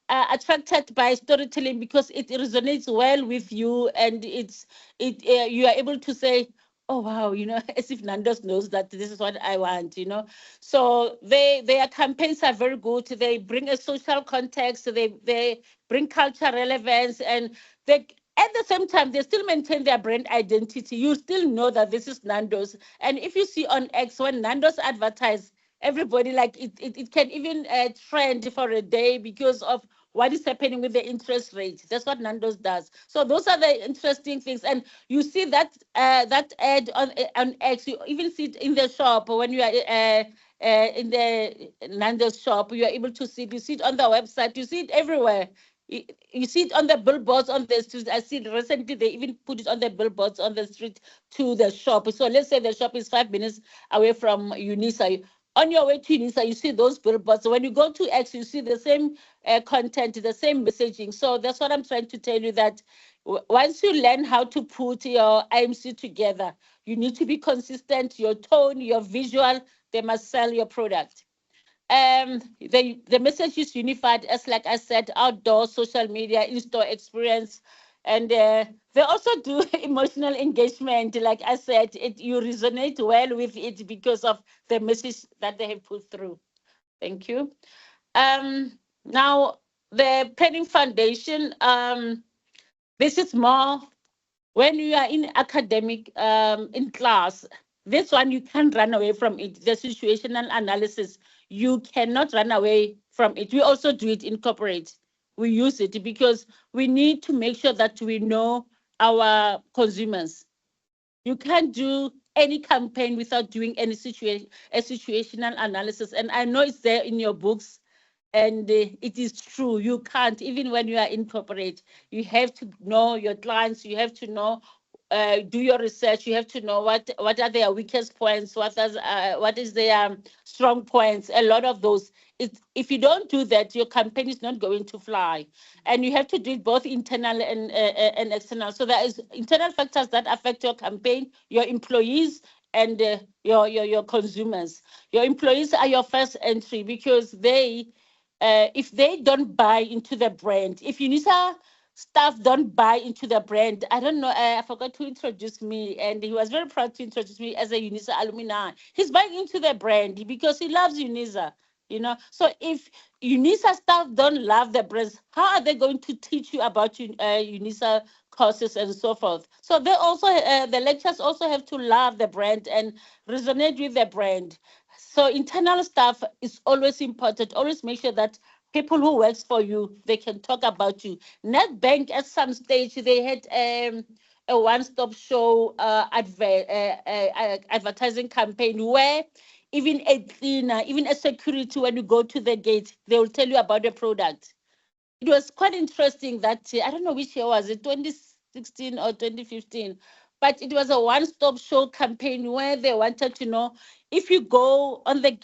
attracted by storytelling because it resonates well with you, and you are able to say, oh wow, you know, as if Nando's knows that this is what I want, you know. So their campaigns are very good. They bring a social context, they bring culture relevance, and they at the same time they still maintain their brand identity. You still know that this is Nando's. And if you see on X, when Nando's advertise, everybody like it can even trend for a day because of what is happening with the interest rate. That's what Nando's does. So those are the interesting things. And you see that that ad on X. You even see it in the shop when you are in the Nando's shop. You are able to see it. You see it on the website. You see it everywhere. You see it on the billboards on the street. I see recently they even put it on the billboards on the street to the shop. So let's say the shop is 5 minutes away from Unisa. On your way to Unisa, you see those billboards. So when you go to X, you see the same content, the same messaging. So that's what I'm trying to tell you, that once you learn how to put your IMC together, you need to be consistent. Your tone, your visual, they must sell your product. The message is unified, as like I said, outdoor, social media, in-store experience, and they also do emotional engagement. Like I said, you resonate well with it because of the message that they have put through. Thank you. Now the planning foundation. This is more when you are in academic in class. This one you can't run away from it. The situational analysis, you cannot run away from it. We also do it in corporate. We use it because we need to make sure that we know our consumers. You can't do any campaign without doing any situational analysis. And I know it's there in your books, and it is true. You can't, even when you are in corporate, you have to know your clients. You have to know do your research. You have to know what are their weakest points, what is their strong points. A lot of those. If you don't do that, your campaign is not going to fly, and you have to do it both internal and external. So there is internal factors that affect your campaign, your employees, and your consumers. Your employees are your first entry because they, if they don't buy into the brand, if Unisa staff don't buy into the brand, I don't know, I forgot to introduce me, and he was very proud to introduce me as a Unisa alumni. He's buying into the brand because he loves Unisa. So if Unisa staff don't love the brands, how are they going to teach you about Unisa courses and so forth? So they also, the lecturers also have to love the brand and resonate with the brand. So internal staff is always important. Always make sure that people who works for you, they can talk about you. Nedbank at some stage, they had a one-stop show advertising campaign where even a cleaner, even a security, when you go to the gate, they will tell you about the product. It was quite interesting that, I don't know which year was it, 2016 or 2015, but it was a one-stop show campaign where they wanted to know, if you go on the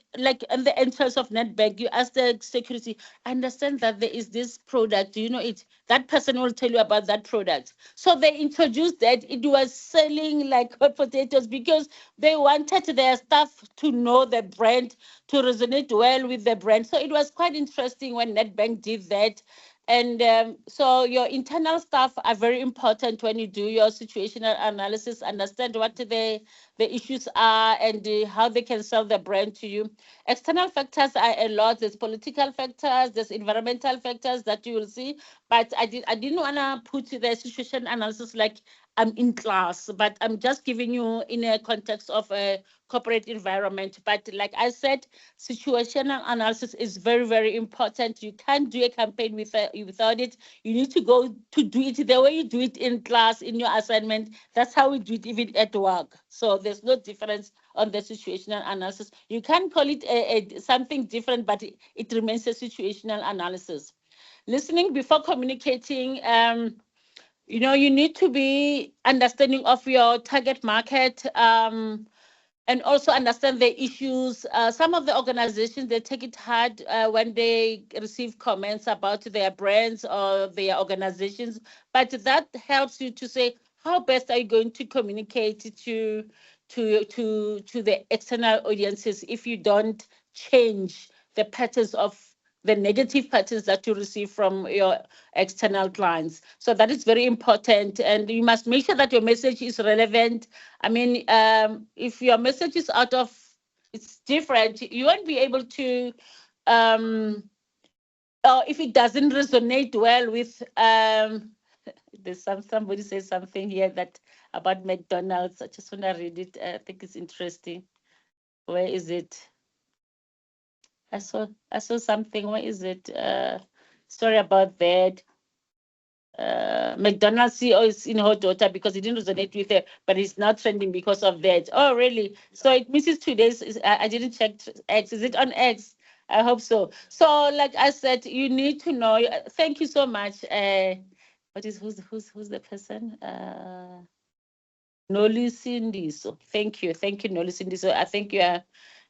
entrance of Nedbank, you ask the security, understand that there is this product, do you know it? That person will tell you about that product. So they introduced that. It was selling like hot potatoes because they wanted their staff to know the brand, to resonate well with the brand. So it was quite interesting when Nedbank did that. And so your internal staff are very important when you do your situational analysis, understand what the issues are and how they can sell the brand to you. External factors are a lot. There's political factors, there's environmental factors that you will see. But I didn't want to put the situation analysis like I'm in class, but I'm just giving you in a context of a corporate environment. But like I said, situational analysis is very, very important. You can't do a campaign without it. You need to go to do it the way you do it in class, in your assignment. That's how we do it even at work. So there's no difference on the situational analysis. You can call it something different, but it remains a situational analysis. Listening before communicating, you need to be understanding of your target market, and also understand the issues. Some of the organizations, they take it hard when they receive comments about their brands or their organizations, but that helps you to say, how best are you going to communicate to the external audiences if you don't change the patterns of the negative patterns that you receive from your external clients. So that is very important. And you must make sure that your message is relevant. I mean, if your message is it's different, you won't be able to, or if it doesn't resonate well with, there's somebody says something here that about McDonald's. I just want to read it. I think it's interesting. Where is it? I saw something. Where is it? Sorry about that. McDonald's CEO is in hot water because it didn't resonate with her, but it's not trending because of that. Oh, really? So it misses 2 days. I didn't check X. Is it on X? I hope so. So, like I said, you need to know. Thank you so much. Who's the person? Noli Sindiso. Thank you, Noli Sindiso. I think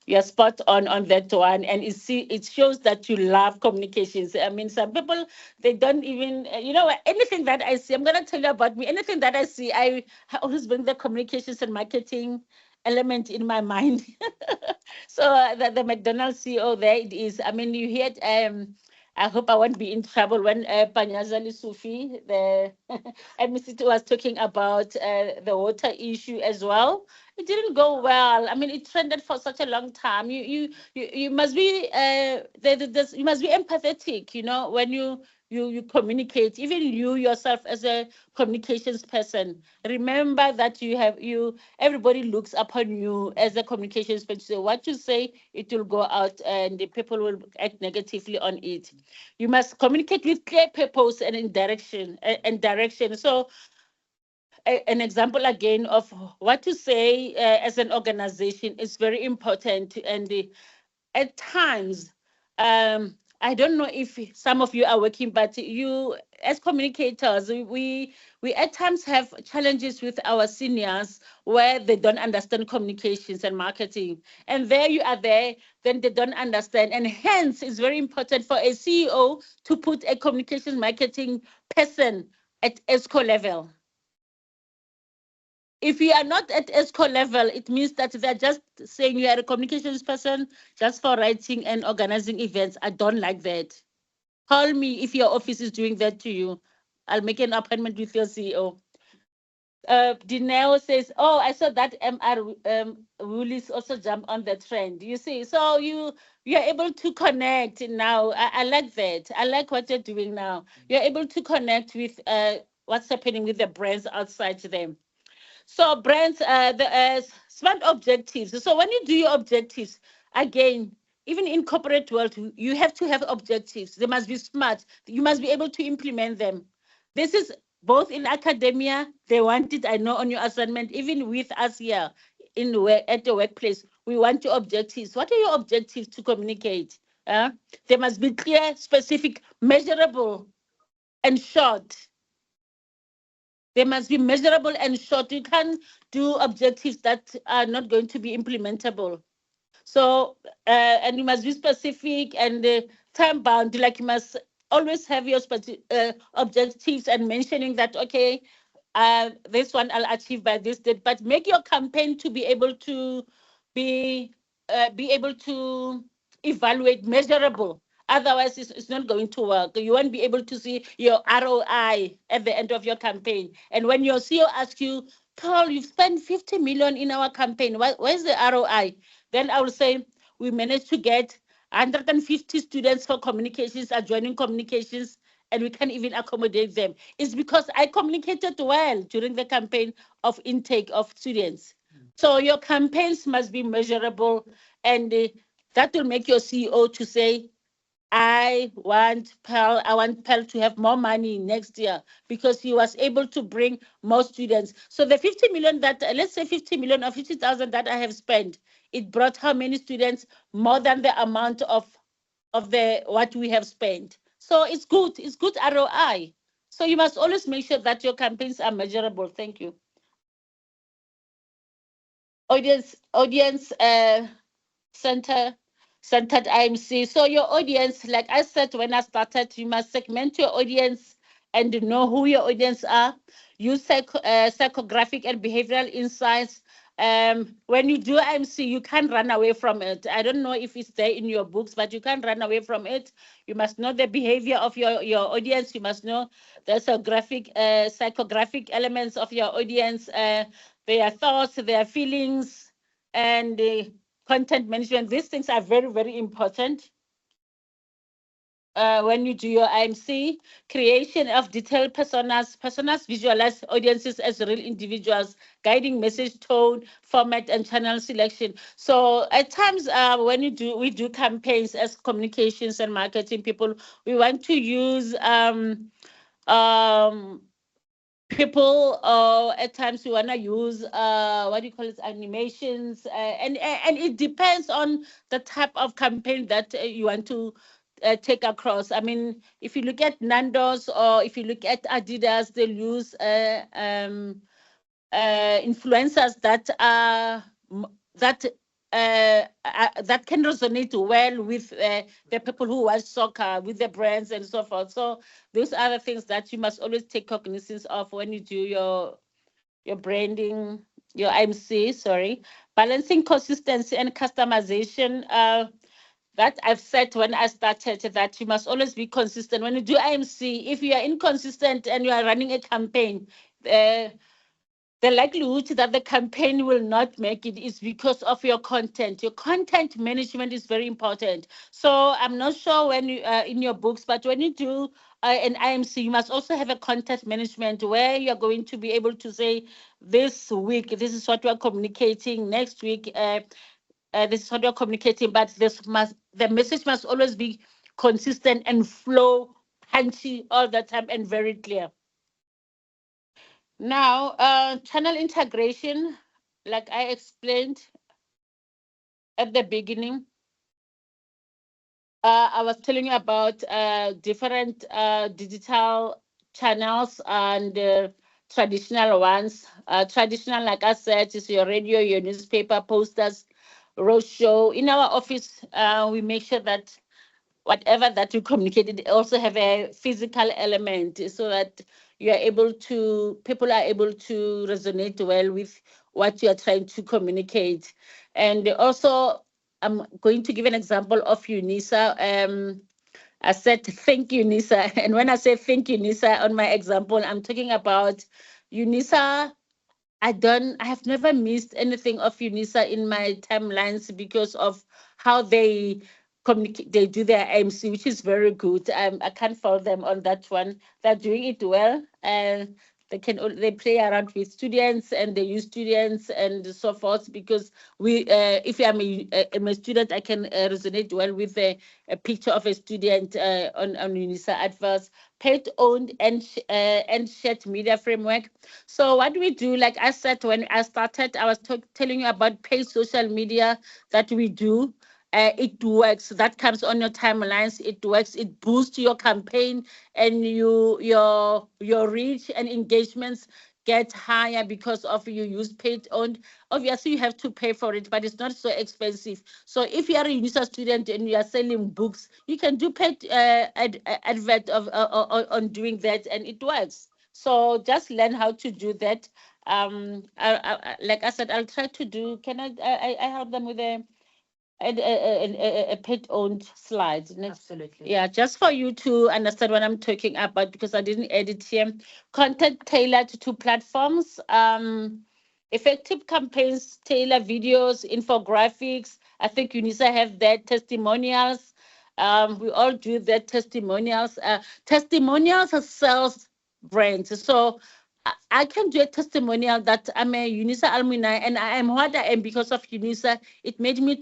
you're spot on that one, and it shows that you love communications. I mean, some people, they don't even, anything that I see, I'm going to tell you about me. Anything that I see, I always bring the communications and marketing element in my mind. So the McDonald's CEO, there it is. I mean, you heard, I hope I won't be in trouble when Panyazali Sufi, the MCT, was talking about the water issue as well. It didn't go well. I mean, it trended for such a long time. You must be you must be empathetic. When you communicate, even you yourself as a communications person, remember that everybody looks upon you as a communications person. So what you say, it will go out and the people will act negatively on it. You must communicate with clear purpose and direction. So an example again of what to say as an organization is very important. And at times, I don't know if some of you are working, but you, as communicators, we at times have challenges with our seniors where they don't understand communications and marketing. And there you are there, then they don't understand. And hence, it's very important for a CEO to put a communications marketing person at ESCO level. If you are not at ESCO level, it means that they're just saying you are a communications person just for writing and organizing events. I don't like that. Call me if your office is doing that to you. I'll make an appointment with your CEO. Dineo says, oh, I saw that MR Woolies also jump on the trend. You see, so you're able to connect now. I like that. I like what you're doing now. You're able to connect with what's happening with the brands outside them. So brands, the smart objectives. So when you do your objectives, again, even in corporate world, you have to have objectives. They must be smart. You must be able to implement them. This is both in academia. They want it, I know, on your assignment. Even with us here in at the workplace, we want your objectives. What are your objectives to communicate? They must be clear, specific, measurable, and short. They must be measurable and short. You can't do objectives that are not going to be implementable. So, and you must be specific and time bound. Like you must always have your objectives and mentioning that, okay, this one I'll achieve by this date. But make your campaign to be able to be able to evaluate, measurable. Otherwise, it's not going to work. You won't be able to see your ROI at the end of your campaign. And when your CEO asks you, Paul, you've spent 50 million in our campaign. Where's the ROI? Then I will say, we managed to get 150 students for communications are joining communications, and we can even accommodate them. It's because I communicated well during the campaign of intake of students. So your campaigns must be measurable, and that will make your CEO to say, I want Pearl to have more money next year because he was able to bring more students. So the 50 million that, let's say 50 million or 50,000 that I have spent, it brought how many students? More than the amount of the what we have spent. So it's good ROI. So you must always make sure that your campaigns are measurable. Thank you. Audience centered IMC. So your audience, like I said when I started, you must segment your audience and know who your audience are. Use psychographic and behavioral insights. When you do IMC, you can't run away from it. I don't know if it's there in your books, but you can't run away from it. You must know the behavior of your audience. You must know the psychographic elements of your audience, their thoughts, their feelings, and content management. These things are very, very important. When you do your IMC, creation of detailed personas visualize audiences as real individuals, guiding message, tone, format, and channel selection. So at times when we do campaigns as communications and marketing people, we want to use people, at times we want to use what do you call it, animations, and it depends on the type of campaign that you want to take across. I mean, if you look at Nando's or if you look at Adidas, they'll use influencers that are that can resonate well with the people who watch soccer, with the brands and so forth. So those are the things that you must always take cognizance of when you do your branding, your IMC, sorry. Balancing consistency and customization. That I've said when I started, that you must always be consistent. When you do IMC, if you are inconsistent and you are running a campaign, the likelihood that the campaign will not make it is because of your content. Your content management is very important. So I'm not sure when you in your books, but when you do an IMC, you must also have a content management where you're going to be able to say, this week, this is what we're communicating. Next week, this is what we're communicating. But the message must always be consistent and flow punchy all the time and very clear. Now, channel integration, like I explained at the beginning, I was telling you about different digital channels and traditional ones. Traditional, like I said, is your radio, your newspaper, posters, roadshow. In our office, we make sure that whatever that you communicated also have a physical element so that you are able to, people are able to resonate well with what you are trying to communicate. And also, I'm going to give an example of Unisa. I said, thank you, Nisa. And when I say thank you, Nisa, on my example, I'm talking about Unisa. I have never missed anything of Unisa in my timelines because of how they communicate, they do their MC, which is very good. I can't fault them on that one. They're doing it well. And they play around with students and they use students and so forth because if I'm a student, I can resonate well with a picture of a student on Unisa adverts, paid owned and shared media framework. So what we do, like I said, when I started, I was telling you about paid social media that we do. It works. That comes on your timelines. It works. It boosts your campaign and your reach and engagements get higher because of you use paid owned. Obviously, you have to pay for it, but it's not so expensive. So if you are a Unisa student and you are selling books, you can do paid advert on doing that, and it works. So just learn how to do that. Like I said, I'll try to do. Can I help them with a pet-owned slide? Absolutely. Yeah, just for you to understand what I'm talking about because I didn't edit here. Content tailored to platforms. Effective campaigns tailor videos, infographics. I think Unisa have that, testimonials. We all do that, testimonials. Testimonials are sales brands. So I can do a testimonial that I'm a Unisa alumni and I am what I am because of Unisa. It made me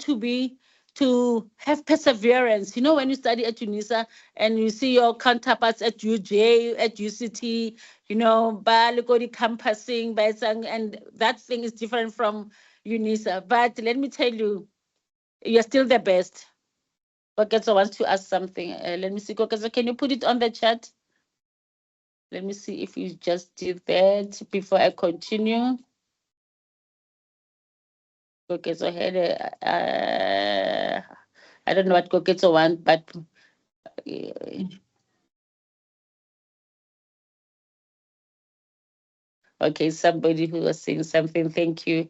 to have perseverance. You know, when you study at Unisa and you see your counterparts at UJ, at UCT, you know, Balikodi campusing, and that thing is different from Unisa. But let me tell you, you're still the best. Kokezo wants to ask something. Let me see, Kokezo, can you put it on the chat? Let me see if you just did that before I continue. Kokezo had I don't know what Kokezo want, but okay, somebody who was saying something. Thank you.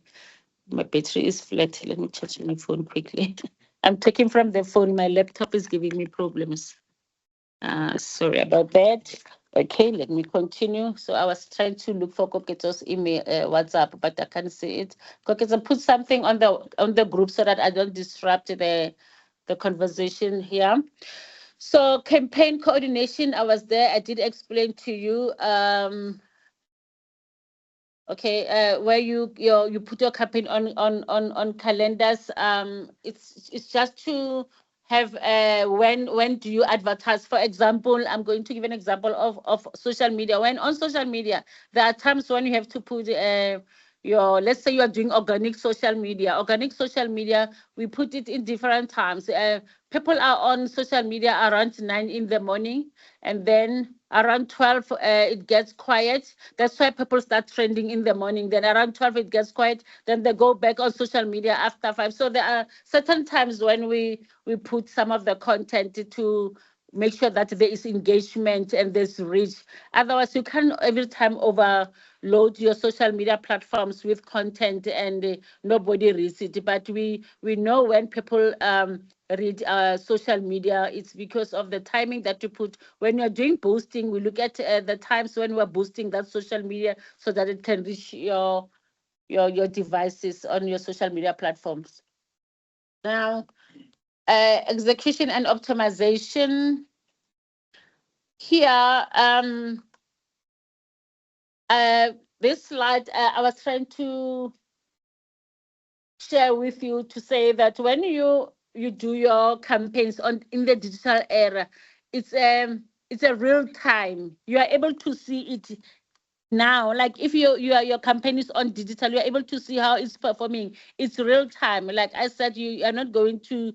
My battery is flat. Let me charge my phone quickly. I'm taking from the phone. My laptop is giving me problems. Sorry about that. Okay, let me continue. So I was trying to look for Koketo's email, WhatsApp, but I can't see it. Koketo, put something on the group so that I don't disrupt the conversation here. So campaign coordination, I was there. I did explain to you. Okay, where you put your campaign on calendars. It's just to have when do you advertise? For example, I'm going to give an example of social media. When on social media, there are times when you have to put let's say you are doing organic social media. Organic social media, we put it in different times. People are on social media around 9 in the morning, and then around 12 it gets quiet. That's why people start trending in the morning. Then around 12 it gets quiet. Then they go back on social media after 5. So there are certain times when we put some of the content to make sure that there is engagement and there's reach. Otherwise, you can every time overload your social media platforms with content and nobody reads it. But we know when people read social media, it's because of the timing that you put. When you're doing boosting, we look at the times when we're boosting that social media so that it can reach your devices on your social media platforms. Now, execution and optimization. Here, this slide, I was trying to share with you to say that when you do your campaigns in the digital era, it's a real time. You are able to see it now. Like if your campaign is on digital, you're able to see how it's performing. It's real time. Like I said, you are not going to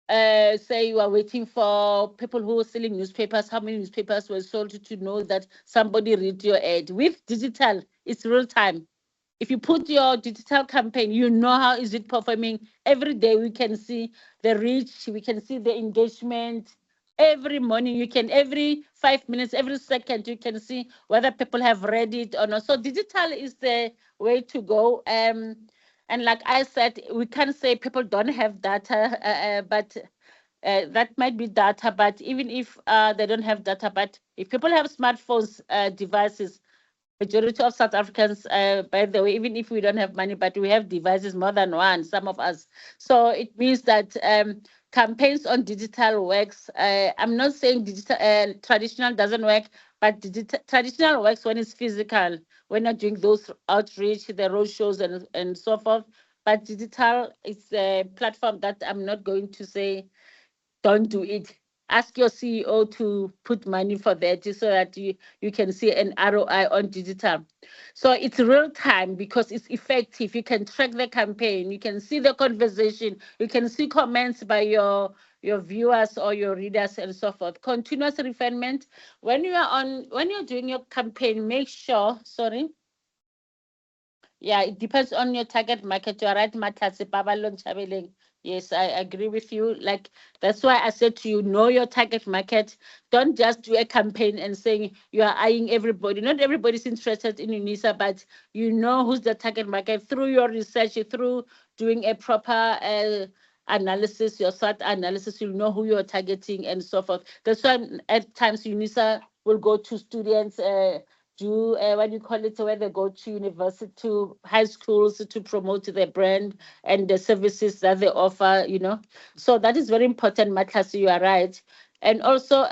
say you are waiting for people who are selling newspapers, how many newspapers were sold to know that somebody read your ad. With digital, it's real time. If you put your digital campaign, you know how is it performing. Every day we can see the reach, we can see the engagement. Every morning you can, every 5 minutes, every second, you can see whether people have read it or not. So digital is the way to go. And like I said, we can't say people don't have data, but that might be data. But even if they don't have data, but if people have smartphones, devices, majority of South Africans, by the way, even if we don't have money, but we have devices more than one, some of us. So it means that campaigns on digital works. I'm not saying digital traditional doesn't work, but traditional works when it's physical, when you're doing those outreach, the road shows and so forth. But digital is a platform that I'm not going to say don't do it. Ask your CEO to put money for that so that you can see an ROI on digital. So it's real time because it's effective. You can track the campaign, you can see the conversation, you can see comments by your viewers or your readers and so forth. Continuous refinement. When you're doing your campaign, make sure, sorry. Yeah, it depends on your target market. You're right, Matasi, Pabalon Chabeleng. Yes, I agree with you. Like, that's why I said to you, know your target market. Don't just do a campaign and saying you are eyeing everybody. Not everybody's interested in Unisa, but you know who's the target market through your research, through doing a proper analysis, your SWOT analysis. You'll know who you're targeting and so forth. That's why at times Unisa will go to students, do what do you call it, where they go to university, to high schools to promote their brand and the services that they offer, So that is very important, Matlasi, you are right. And also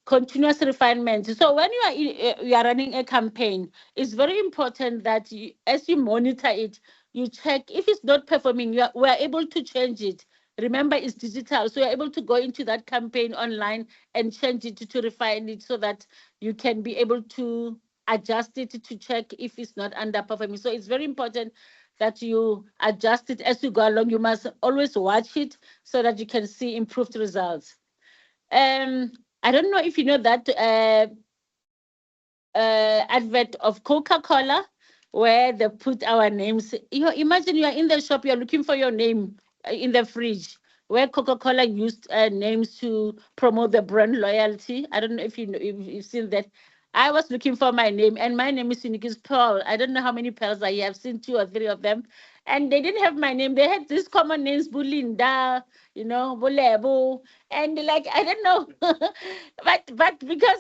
continuous refinement. So when you are running a campaign, it's very important that as you monitor it, you check if it's not performing, we are able to change it. Remember, it's digital, so you're able to go into that campaign online and change it to refine it so that you can be able to adjust it to check if it's not underperforming. So it's very important that you adjust it as you go along. You must always watch it so that you can see improved results. I don't know if you know that advert of Coca-Cola where they put our names. Imagine you are in the shop, you're looking for your name in the fridge, where Coca-Cola used names to promote the brand loyalty. I don't know if if you've seen that. I was looking for my name, and my name is Unikis Pearl. I don't know how many pearls I have, seen 2 or 3 of them. And they didn't have my name. They had these common names, Bulinda, Bolebo, and like, I don't know. but because,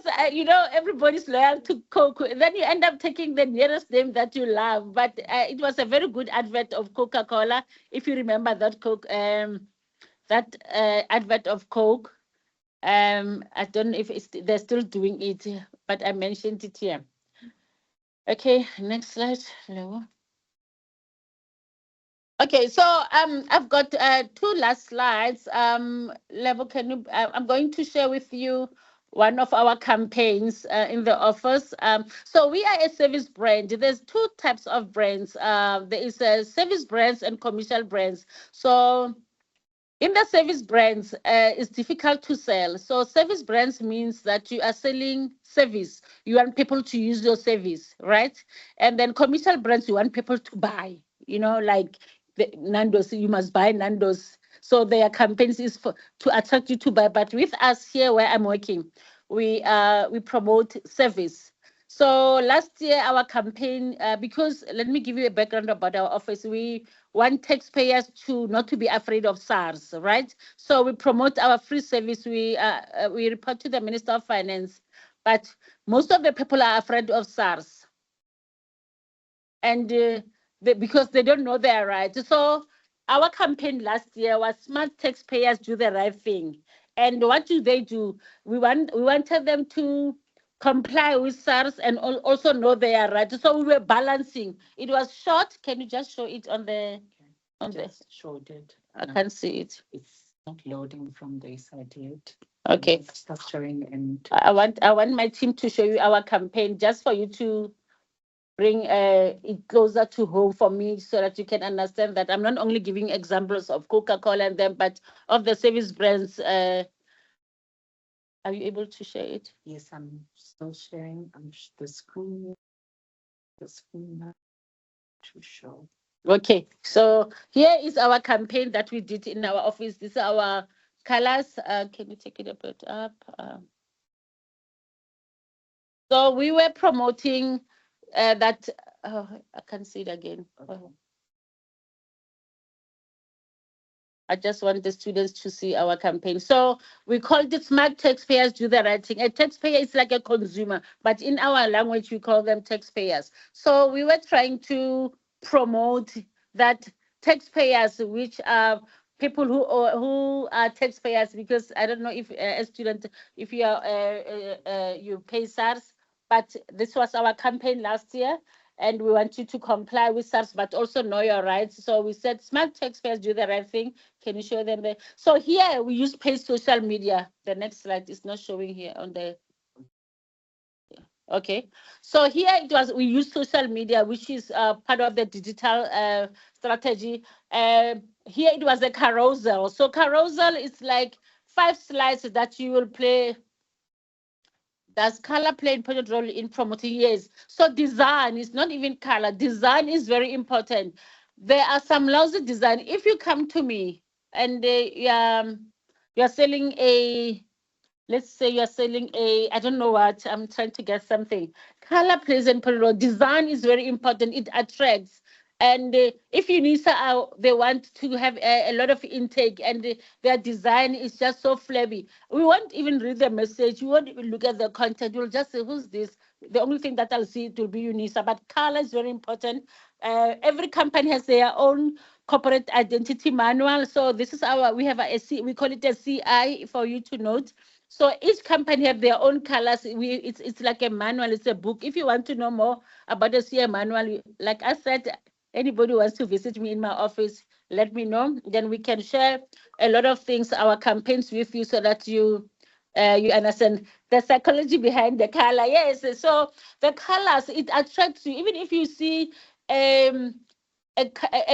everybody's loyal to Coke, then you end up taking the nearest name that you love. But it was a very good advert of Coca-Cola, if you remember that Coke, that advert of Coke. I don't know if they're still doing it, but I mentioned it here. Okay, next slide. Okay, so I've got 2 last slides. Level, can you? I'm going to share with you one of our campaigns in the office. So we are a service brand. There's 2 types of brands. There is service brands and commercial brands. So in the service brands, it's difficult to sell. So service brands means that you are selling service. You want people to use your service, right? And then commercial brands, you want people to buy. Like the Nando's, you must buy Nando's. So their campaigns is to attract you to buy. But with us here, where I'm working, we promote service. So last year, our campaign, because let me give you a background about our office. We want taxpayers not to be afraid of SARS, right? So we promote our free service. We report to the Minister of Finance, but most of the people are afraid of SARS, and because they don't know their rights. So our campaign last year was Smart Taxpayers Do the Right Thing. And what do they do? We wanted them to comply with SARS and also know their rights. So we were balancing. It was short. Can you just show it on the? Just showed it. I can't see it. It's not loading from the side yet. Okay. Structuring and I want my team to show you our campaign just for you to bring it closer to home for me so that you can understand that I'm not only giving examples of Coca-Cola and them, but of the service brands. Are you able to share it? Yes, I'm still sharing. The screen. The screen now to show. Okay, so here is our campaign that we did in our office. These are our colors. Can you take it a bit up? So we were promoting that. Oh, I can see it again. Oh. I just want the students to see our campaign. So we called it Smart Taxpayers Do the Right Thing. A taxpayer is like a consumer, but in our language, we call them taxpayers. So we were trying to promote that taxpayers, which are people who are taxpayers, because I don't know if a student, if you are you pay SARS, but this was our campaign last year, and we want you to comply with SARS, but also know your rights. So we said smart taxpayers do the right thing. Can you show them there? So here we use paid social media. The next slide is not showing here on the. Okay, so here it was, we use social media, which is part of the digital strategy. Here it was a carousel. So carousel is like 5 slides that you will play. Does color play an important role in promoting? Yes. So design is not even color. Design is very important. There are some lousy design. If you come to me and you're selling a, let's say you're selling a, I don't know what, I'm trying to get something. Color plays an important role. Design is very important. It attracts. And if Unisa, they want to have a lot of intake, and their design is just so flabby, we won't even read the message. We won't even look at the content. We'll just say, who's this? The only thing that I'll see it will be Unisa. But color is very important. Every company has their own corporate identity manual. So this is we have we call it a CI for you to note. So each company have their own colors. It's like a manual. It's a book. If you want to know more about the CI manual, like I said, anybody wants to visit me in my office, let me know. Then we can share a lot of things, our campaigns with you, so that you understand the psychology behind the color. Yes, so the colors, it attracts you. Even if you see a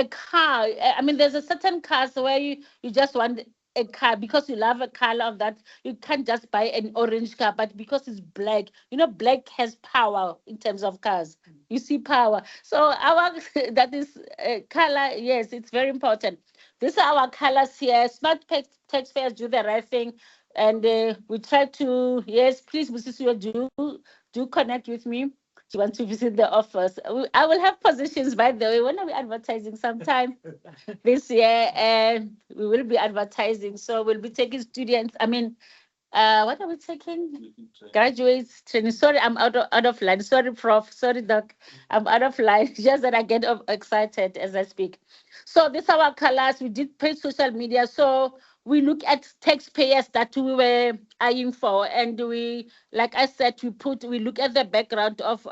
car, I mean, there's a certain cars where you just want a car because you love a color of that. You can't just buy an orange car, but because it's black, black has power in terms of cars. You see power. So our that is color. Yes, it's very important. These are our colors here. Smart taxpayers do the right thing, and we try to. Yes, please, Mrs. Do connect with me. You want to visit the office. I will have positions, by the way. When are we advertising? Sometime this year, and we will be advertising. So we'll be taking students. I mean, what are we taking? Graduates training. Sorry, I'm out of line. Sorry, Prof. Sorry, Doc. I'm out of line. Just that I get excited as I speak. So these are our colors. We did paid social media. So we look at taxpayers that we were eyeing for, and we, like I said, we look at the background of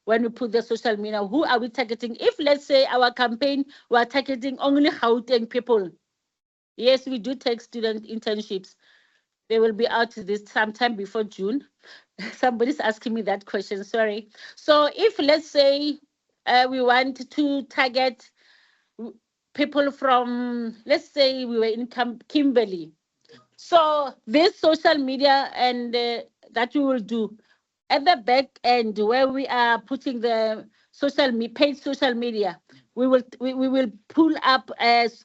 when we put the social media. Who are we targeting? If let's say our campaign, we're targeting only Gauteng people. Yes, we do take student internships. They will be out this sometime before June. Somebody's asking me that question, sorry. So if let's say we want to target people from, let's say we were in Kimberley. So this social media and that we will do at the back end where we are putting the paid social media, we will pull up as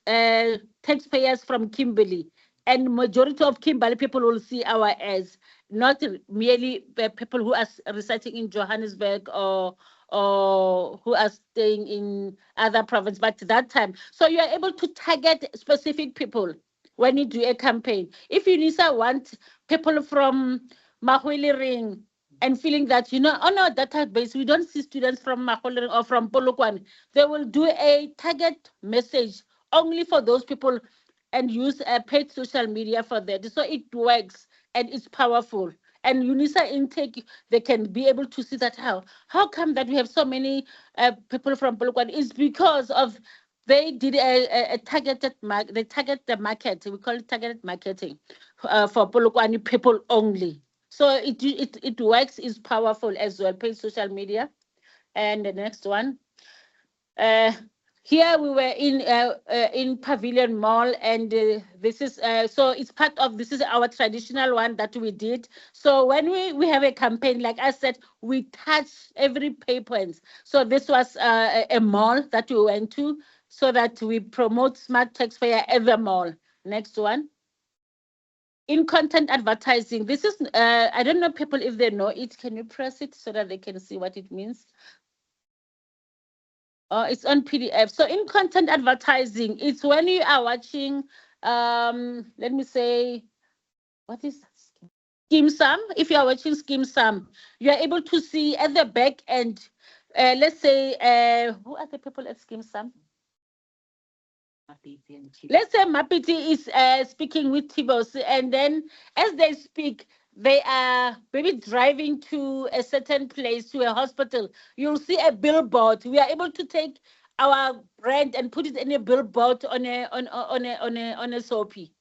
taxpayers from Kimberley, and majority of Kimberley people will see our ads, not merely people who are residing in Johannesburg or who are staying in other provinces, but that time. So you are able to target specific people when you do a campaign. If Unisa want people from Mahweli Ring and feeling that, on our database, we don't see students from Mahweli Ring or from Polokwane, they will do a target message only for those people and use a paid social media for that. So it works and it's powerful. And Unisa intake, they can be able to see that how come that we have so many people from Polokwane is because of they did a targeted they target the market. We call it targeted marketing for Polokwane people only. So it works, is powerful as well. Paid social media. And the next one. Here we were in Pavilion Mall, and this is so it's part of this is our traditional one that we did. So when we have a campaign, like I said, we touch every pay point. So this was a mall that we went to, so that we promote smart taxpayer at the mall. Next one. In content advertising, this is I don't know people if they know it. Can you press it so that they can see what it means? It's on PDF. So in content advertising, it's when you are watching, let me say, what is Skim Sam? If you are watching Skim Sam, you are able to see at the back end, let's say, who are the people at Skim Sam? Let's say Mapiti is speaking with Tibos, and then as they speak, they are maybe driving to a certain place, to a hospital. You'll see a billboard. We are able to take our brand and put it in a billboard on a soapy.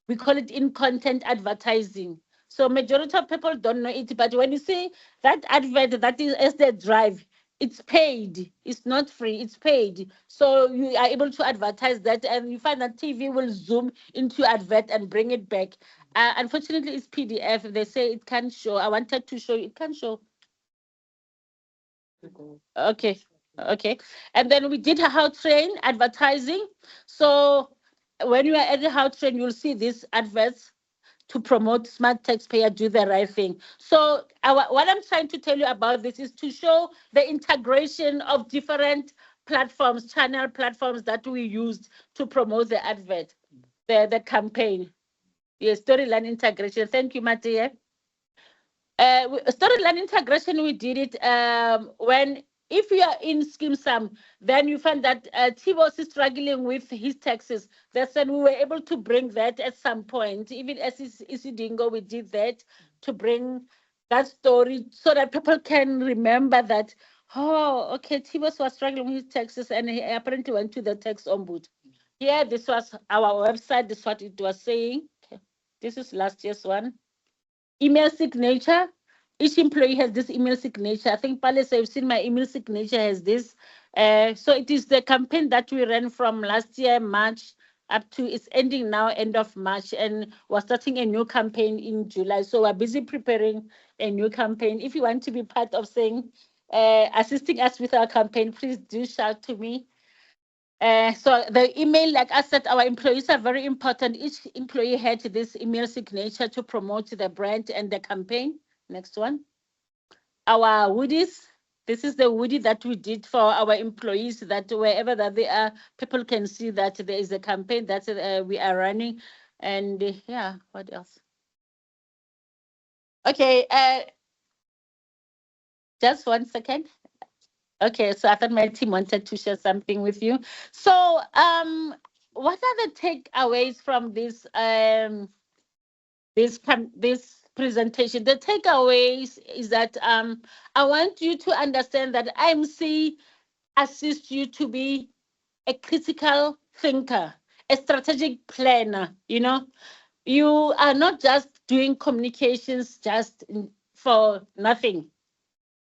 We call it in content advertising. So majority of people don't know it, but when you see that advert that is as they drive, it's paid. It's not free. It's paid. So you are able to advertise that, and you find that TV will zoom into advert and bring it back. Unfortunately, it's PDF. They say it can't show. I wanted to show you. It can't show. Okay. Okay. And then we did a how train advertising. So when you are at the how train, you'll see these adverts to promote smart taxpayer do the right thing. So what I'm trying to tell you about this is to show the integration of different platforms, channel platforms that we used to promote the advert, the campaign. Yes, storyline integration. Thank you, Mattia. Storyline integration, we did it when if you are in Scheme Sum, then you find that Tibos is struggling with his taxes. That's when we were able to bring that at some point. Even as Isidingo, we did that to bring that story so that people can remember that, oh, okay, Tibos was struggling with his taxes and he apparently went to the tax ombud. Yeah, this was our website. This is what it was saying. Okay. This is last year's one. Email signature. Each employee has this email signature. I think Palace, I've seen my email signature has this. So it is the campaign that we ran from last year, March, up to it's ending now, end of March, and we're starting a new campaign in July. So we're busy preparing a new campaign. If you want to be part of saying, assisting us with our campaign, please do shout to me. So the email, like I said, our employees are very important. Each employee had this email signature to promote the brand and the campaign. Next one. Our woodies. This is the woody that we did for our employees, that wherever that they are, people can see that there is a campaign that we are running. And yeah, what else? Okay, just 1 second. Okay, so I thought my team wanted to share something with you. So, what are the takeaways from this this presentation? The takeaways is that I want you to understand that IMC assists you to be a critical thinker, a strategic planner. You know, you are not just doing communications just for nothing.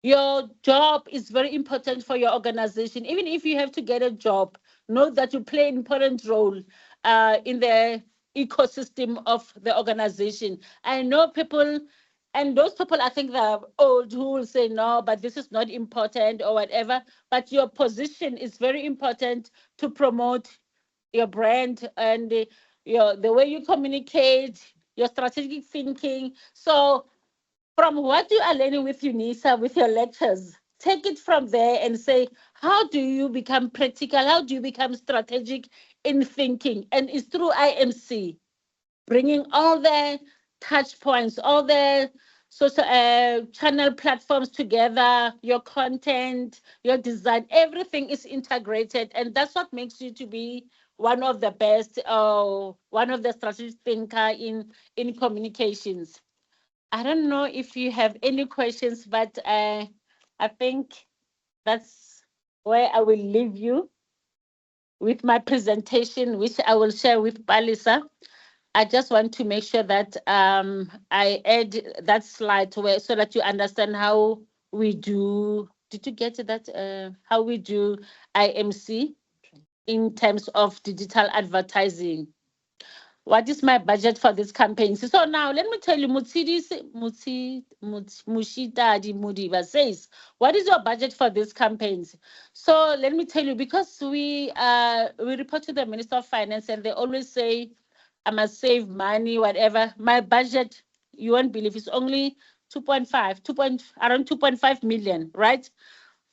Your job is very important for your organization. Even if you have to get a job, know that you play an important role in the ecosystem of the organization. I know people, and those people I think they're old who will say, no, but this is not important or whatever. But your position is very important to promote your brand and the way you communicate, your strategic thinking. So from what you are learning with Unisa, with your lectures, take it from there and say, how do you become practical? How do you become strategic in thinking? And it's through IMC, bringing all the touch points, all the social channel platforms together, your content, your design, everything is integrated. And that's what makes you to be one of the best, one of the strategic thinker in communications. I don't know if you have any questions, but I think that's where I will leave you with my presentation, which I will share with Palisa. I just want to make sure that I add that slide so that you understand how we do Did you get that? How we do IMC in terms of digital advertising? What is my budget for this campaign? So now let me tell you, Mushitadi Mudiva says, what is your budget for these campaigns? So let me tell you, because we report to the Minister of Finance and they always say, I must save money, whatever. My budget, you won't believe, it's only 2.5, around 2.5 million, right?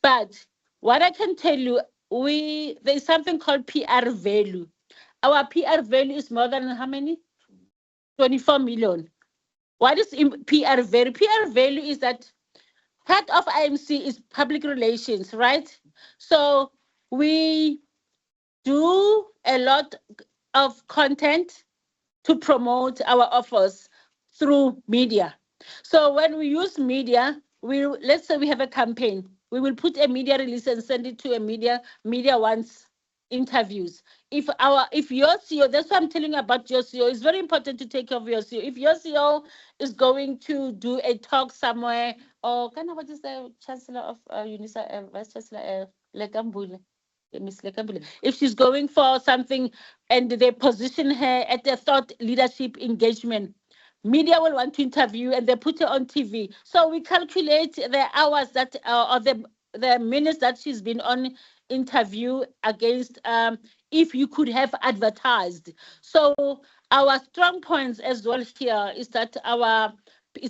But what I can tell you, there's something called PR value. Our PR value is more than how many? 24 million. What is PR value? PR value is that part of IMC is public relations, right? So we do a lot of content to promote our offers through media. So when we use media, let's say we have a campaign, we will put a media release and send it to a media wants interviews. If your CEO, that's what I'm telling you about your CEO, it's very important to take care of your CEO. If your CEO is going to do a talk somewhere, or kind of what is the chancellor of Unisa, vice chancellor Lekambule, Miss Lekambule, if she's going for something and they position her at the thought leadership engagement, media will want to interview and they put her on TV. So we calculate the hours that or the minutes that she's been on interview against if you could have advertised. So our strong points as well here is that our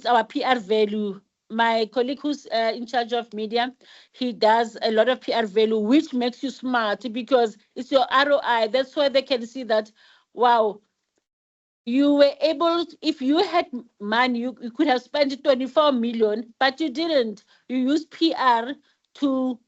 PR value. My colleague who's in charge of media, he does a lot of PR value, which makes you smart because it's your ROI. That's why they can see that, wow, you were able, if you had money, you could have spent 24 million, but you didn't. You used PR to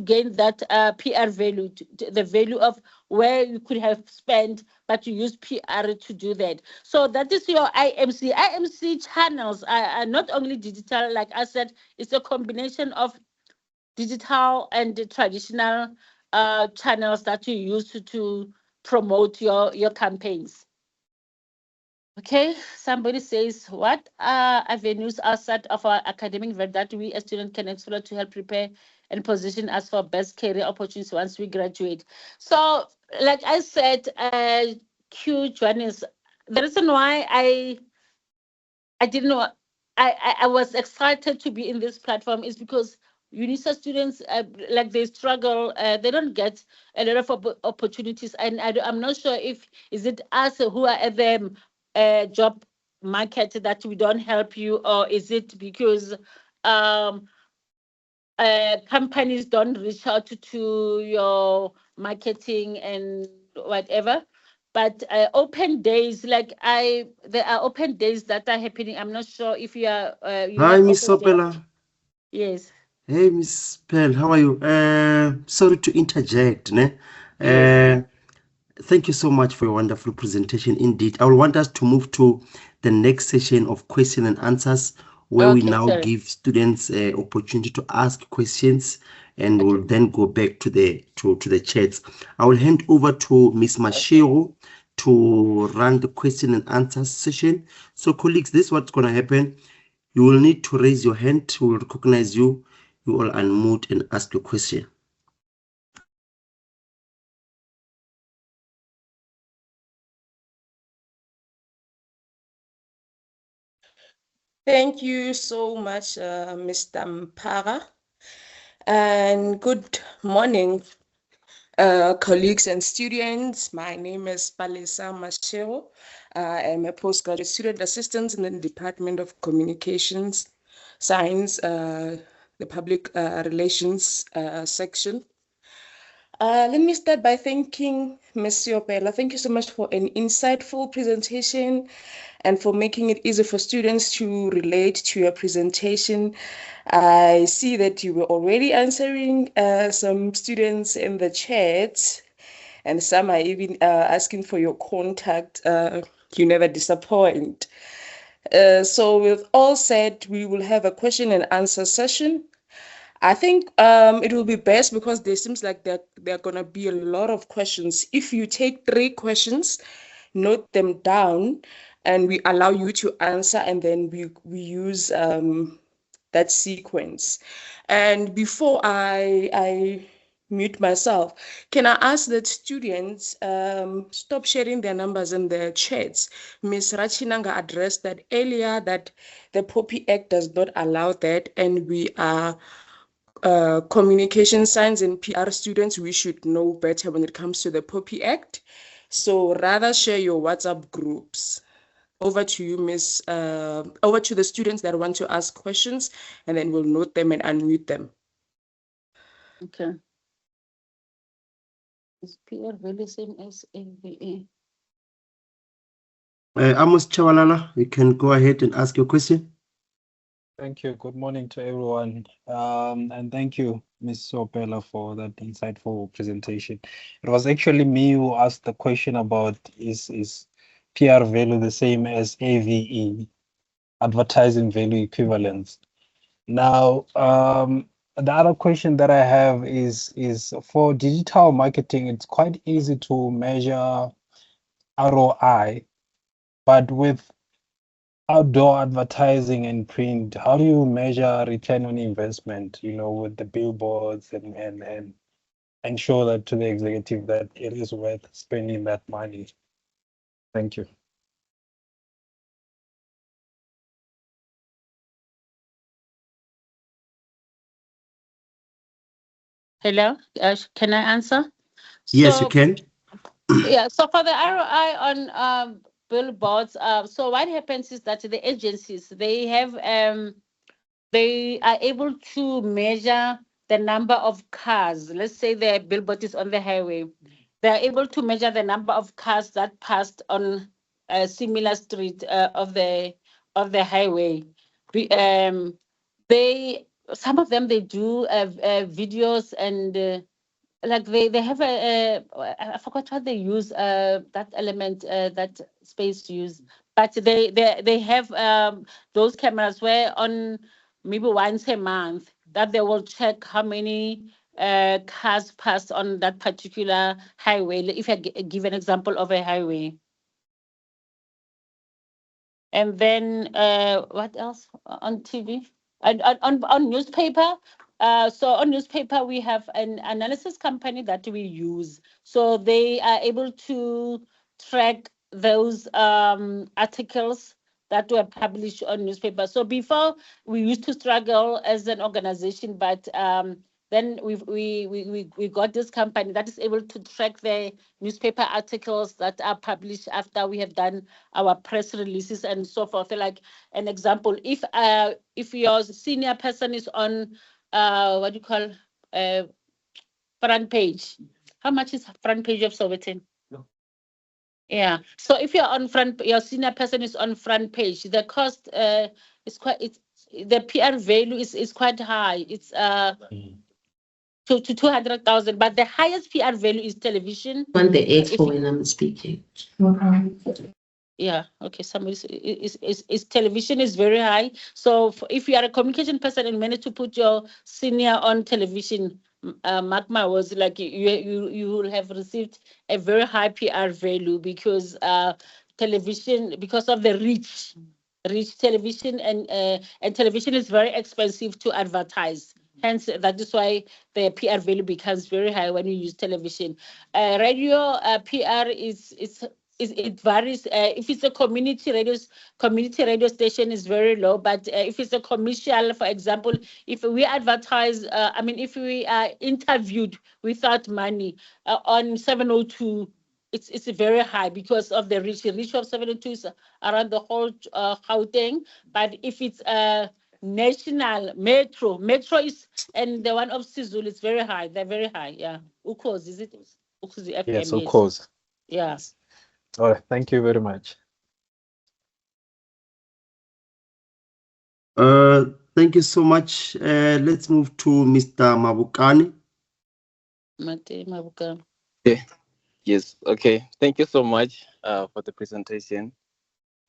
gain that PR value, the value of where you could have spent, but you used PR to do that. So that is your IMC. IMC channels are not only digital, like I said, it's a combination of digital and the traditional channels that you use to promote your campaigns. Okay, somebody says, what avenues outside of our academic work that we as students can explore to help prepare and position us for best career opportunities once we graduate? So, like I said, Q Johannes, the reason why I didn't know, I was excited to be in this platform is because Unisa students, like they struggle, they don't get a lot of opportunities. And I'm not sure if, is it us who are at the job market that we don't help you, or is it because companies don't reach out to your marketing and whatever? But open days, there are open days that are happening. I'm not sure if you are. You Hi, have Miss open days. Seopela. Yes. Hey, Miss Pearl, how are you? Sorry to interject. Yes. Thank you so much for your wonderful presentation. Indeed, I will want us to move to the next session of question and answers, where we Okay, now sorry. give students an opportunity to ask questions, and Okay. we'll then go back to the chats. I will hand over to Miss Mashiro to run the question and answers session. So, colleagues, this is what's going to happen. You will need to raise your hand. We will recognize you. You will unmute and ask your question. Thank you so much, Mr. Mpara. And good morning, colleagues and students. My name is Palesa Mashero. I am a postgraduate student assistant in the Department of Communications Science, the Public Relations section. Let me start by thanking Ms. Seopela. Thank you so much for an insightful presentation and for making it easy for students to relate to your presentation. I see that you were already answering some students in the chat, and some are even asking for your contact. You never disappoint. So with all said, we will have a question and answer session. I think it will be best because there seems like there are going to be a lot of questions. If you take 3 questions, note them down, and we allow you to answer, and then we use the that sequence. And before I mute myself, can I ask that students stop sharing their numbers in the chats? Ms. Rachinanga addressed that earlier, that the POPI Act does not allow that, and we are communication science and PR students, we should know better when it comes to the POPI Act. So rather share your WhatsApp groups. Over to you, Miss. Over to the students that want to ask questions, and then we'll note them and unmute them. Okay. Is PR really same as AVA? Amos Chawalala, you can go ahead and ask your question. Thank you. Good morning to everyone. And thank you, Ms. Seopela, for that insightful presentation. It was actually me who asked the question about is PR value the same as AVE, advertising value equivalence. Now, the other question that I have is for digital marketing, it's quite easy to measure ROI, but with outdoor advertising and print, how do you measure return on investment, with the billboards and ensure that to the executive that it is worth spending that money? Thank you. Hello, can I answer? Yes, you So, can. yeah, so for the ROI on billboards, so what happens is that the agencies, they are able to measure the number of cars. Let's say the billboard is on the highway. They are able to measure the number of cars that passed on a similar street of the highway. Some of them, they do videos, and like they have I forgot what they use, that element, that space use, but they have those cameras where on maybe once a month that they will check how many cars pass on that particular highway. If I give an example of a highway. And then what else on TV? On newspaper. So on newspaper, we have an analysis company that we use. So they are able to track those articles that were published on newspaper. So before, we used to struggle as an organization, but then we got this company that is able to track the newspaper articles that are published after we have done our press releases and so forth. Like an example, if your senior person is on what do you call front page, how much is front page of Sowetan? Yeah. So if you're on front, your senior person is on front page, the cost is the PR value is quite high. It's to 200,000, but the highest PR value is television. Want the echo when I'm speaking. Yeah, okay. Somebody is television is very high. So if you are a communication person and manage to put your senior on television, mark my words, like you will have received a very high PR value, because television, because of the reach television, and television is very expensive to advertise. Hence, that is why the PR value becomes very high when you use television. Radio PR it varies. If it's a community radio station is very low, but if it's a commercial, for example, if we advertise, if we are interviewed without money on 702, it's very high because of the reach. The reach of 702 is around the whole Gauteng. But if it's national, metro is, and the one of Sizulu is very high. They're very high. Yeah. Ukhozi, is it? Ukhozi FM. Yes, of course. Yes. All right. Thank you very much. Thank you so much. Let's move to Mr. Mabukani. Mate Mabukani. Okay. Yes. Okay. Thank you so much for the presentation.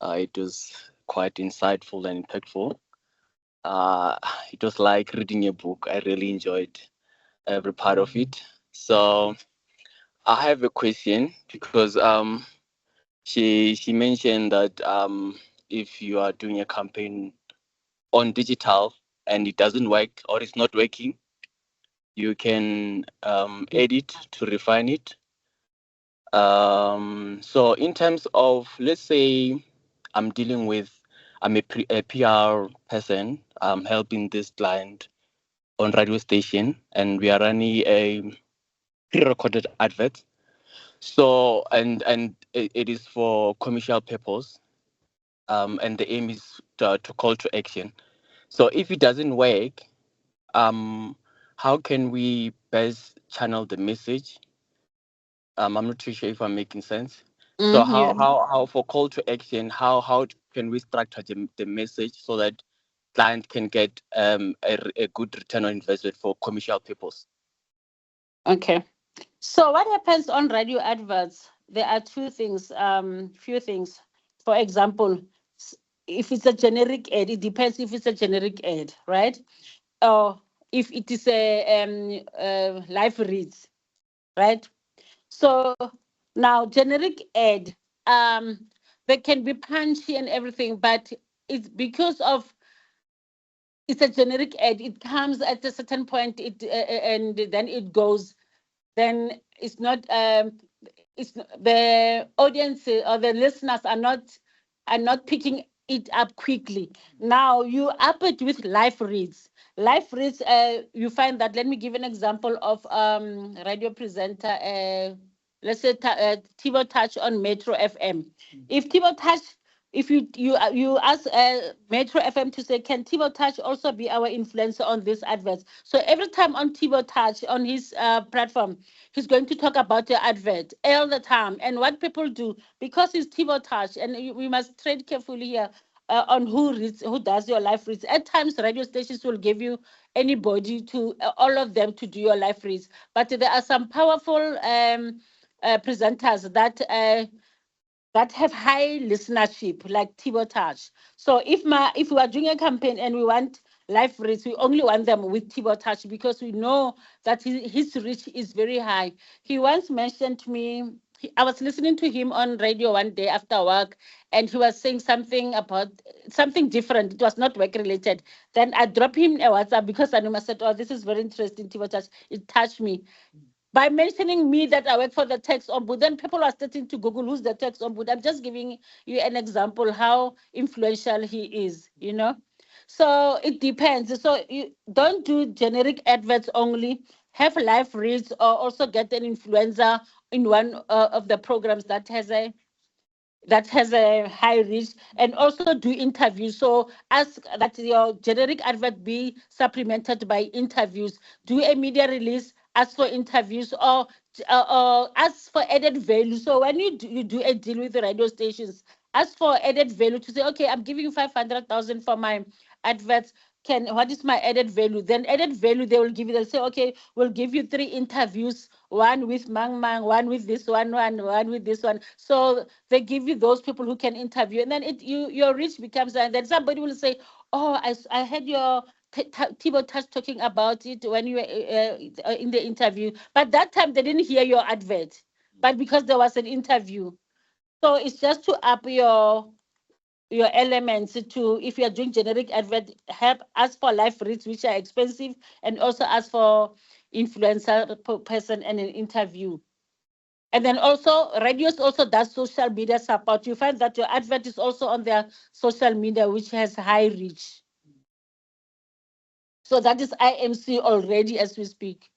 It was quite insightful and impactful. It was like reading a book. I really enjoyed every part of it. So I have a question, because she mentioned that if you are doing a campaign on digital and it doesn't work or it's not working, you can edit to refine it. So in terms of, let's say I'm a PR person, I'm helping this client on radio station, and we are running a pre-recorded advert. So and it is for commercial purpose, and the aim is to call to action. So if it doesn't work, how can we best channel the message? I'm not too sure if I'm making sense. So Yeah. how for call to action, how can we structure the message so that client can get a good return on investment for commercial purpose? Okay. So what happens on radio adverts? There are few things. For example, if it's a generic ad, it depends if it's a generic ad, right? Or if it is a live reads, right? So now generic ad, they can be punchy and everything, but it's because of it's a generic ad. It comes at a certain point, and then it goes. Then it's not the audience or the listeners are not picking it up quickly. Now you up it with live reads. Live reads, you find that. Let me give an example of radio presenter. Let's say Tibo Touch on Metro FM. If Tibo Touch, if you ask Metro FM to say, can Tibo Touch also be our influencer on this advert? So every time on Tibo Touch on his platform, he's going to talk about the advert all the time. And what people do, because it's Tibo Touch, and we must tread carefully here on who does your live reads. At times, radio stations will give you anybody to all of them to do your live reads, but there are some powerful presenters that have high listenership, like Tibo Touch. So if we are doing a campaign and we want live reads, we only want them with Tibo Touch because we know that his reach is very high. He once mentioned to me, I was listening to him on radio one day after work, and he was saying something about something different. It was not work related. Then I dropped him a WhatsApp because I said, oh, this is very interesting, Tibo Touch. It touched me. By mentioning me that I work for the tax ombud, then people are starting to Google who's the tax ombud. I'm just giving you an example how influential he is, So it depends. So you don't do generic adverts only. Have live reads or also get an influencer in one of the programs that has a high reach, and also do interviews. So ask that your generic advert be supplemented by interviews. Do a media release, ask for interviews, or ask for added value. So when you do a deal with the radio stations, ask for added value to say, okay, I'm giving you 500,000 for my adverts. What is my added value? Then added value, they will give you, they'll say, okay, we'll give you 3 interviews, one with Mang Mang, one with this one with this one. So they give you those people who can interview, and then your reach becomes, and then somebody will say, oh, I had your Tibo Touch talking about it when you were in the interview, but that time they didn't hear your advert, but because there was an interview. So it's just to up your elements. To if you're doing generic advert, help ask for live reads, which are expensive, and also ask for influencer person and an interview. And then also radios also does social media support. You find that your advert is also on their social media, which has high reach. So that is IMC already as we speak.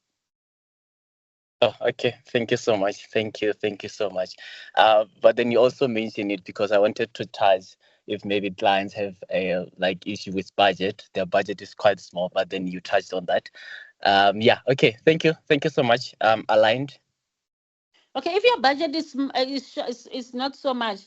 Oh, okay. Thank you so much. Thank you so much. But then you also mentioned it because I wanted to touch if maybe clients have a issue with budget. Their budget is quite small, but then you touched on that. Yeah. Okay. Thank you so much. Aligned. Okay, if your budget is not so much,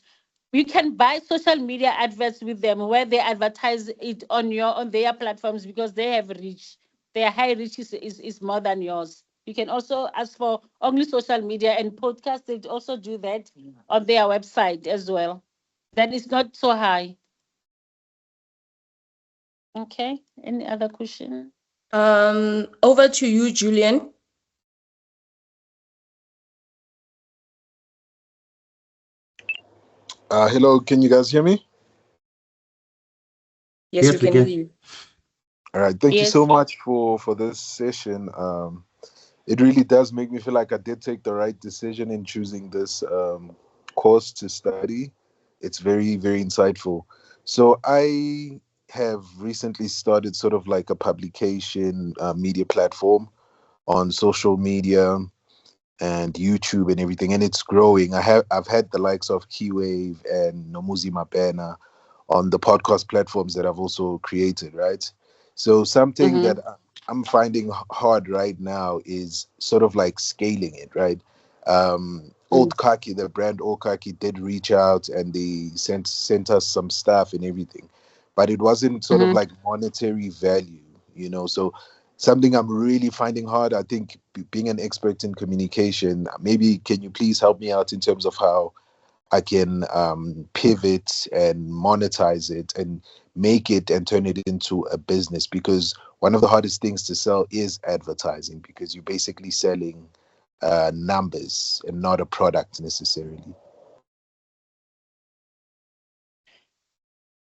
you can buy social media adverts with them where they advertise it on their platforms because they have reach. Their high reach is more than yours. You can also ask for only social media and podcasts. They also do that on their website as well. Then it's not so high. Okay. Any other question? Over to you, Julian. Hello, can you guys hear me? Yes, we can hear you. All right. Thank you so Yes. much for this session. It really does make me feel like I did take the right decision in choosing this course to study. It's very, very insightful. So I have recently started sort of like a publication media platform on social media and YouTube and everything, and it's growing. I've had the likes of Keywave and Nomuzi Mapena on the podcast platforms that I've also created, right? So something Mm-hmm. that I'm finding hard right now is sort of like scaling it, right? Old Kaki, the brand Old Kaki, did reach out and they sent us some stuff and everything, but it wasn't sort of Mm-hmm. like monetary value, you know. So something I'm really finding hard. I think being an expert in communication, maybe can you please help me out in terms of how I can pivot and monetize it and make it and turn it into a business? Because one of the hardest things to sell is advertising, because you're basically selling numbers and not a product necessarily.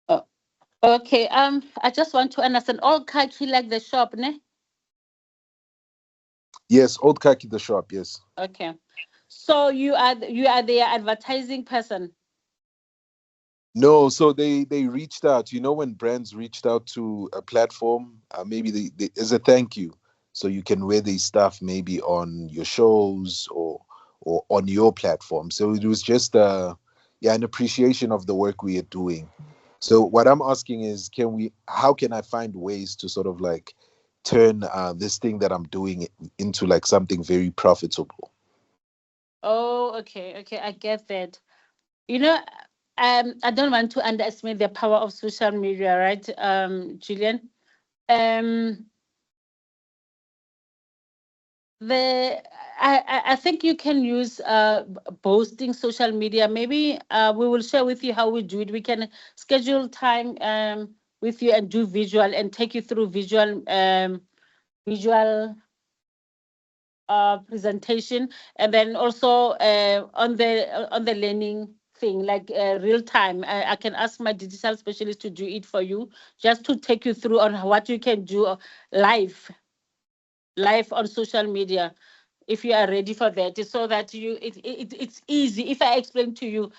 Oh, okay. I just want to understand. All khaki like the shop, ne? Yes, Old Kaki the shop, yes. Okay. So you are their advertising person. No, so they reached out. You know, when brands reached out to a platform, maybe they as a thank you, so you can wear these stuff maybe on your shows or on your platform. So it was just yeah, an appreciation of the work we are doing. So what I'm asking is, how can I find ways to sort of like turn this thing that I'm doing into like something very profitable? Oh, okay, okay, I get that. You know, I don't want to underestimate the power of social media, right, Julian? Um, the I think you can use boosting social media. Maybe we will share with you how we do it. We can schedule time with you and do visual and take you through visual presentation, and then also on the learning thing, like real time. I can ask my digital specialist to do it for you, just to take you through on what you can do live on social media, if you are ready for that, so that it's easy. If I explain to you,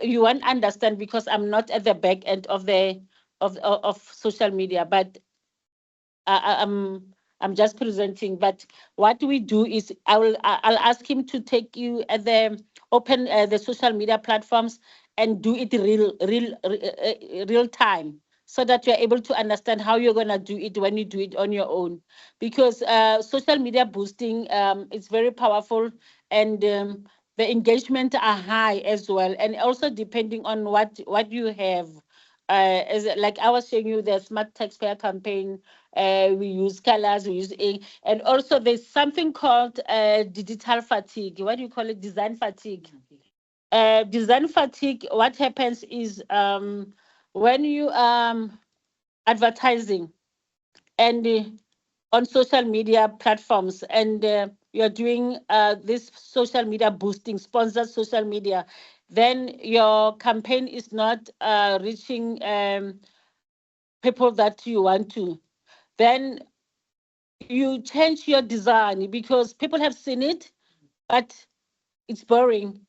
you won't understand, because I'm not at the back end of the of social media, but I'm just presenting. But what we do is I'll ask him to take you at the open the social media platforms and do it real time, so that you're able to understand how you're gonna do it when you do it on your own. Because social media boosting is very powerful, and the engagement are high as well, and also depending on what you have. As like I was showing you the smart taxpayer campaign, we use colors, we use ink, and also there's something called digital fatigue. What do you call it? Design fatigue. Design fatigue. What happens is when you advertising and on social media platforms, and you're doing this social media boosting, sponsored social media, then your campaign is not reaching people that you want to. Then you change your design, because people have seen it, but it's boring.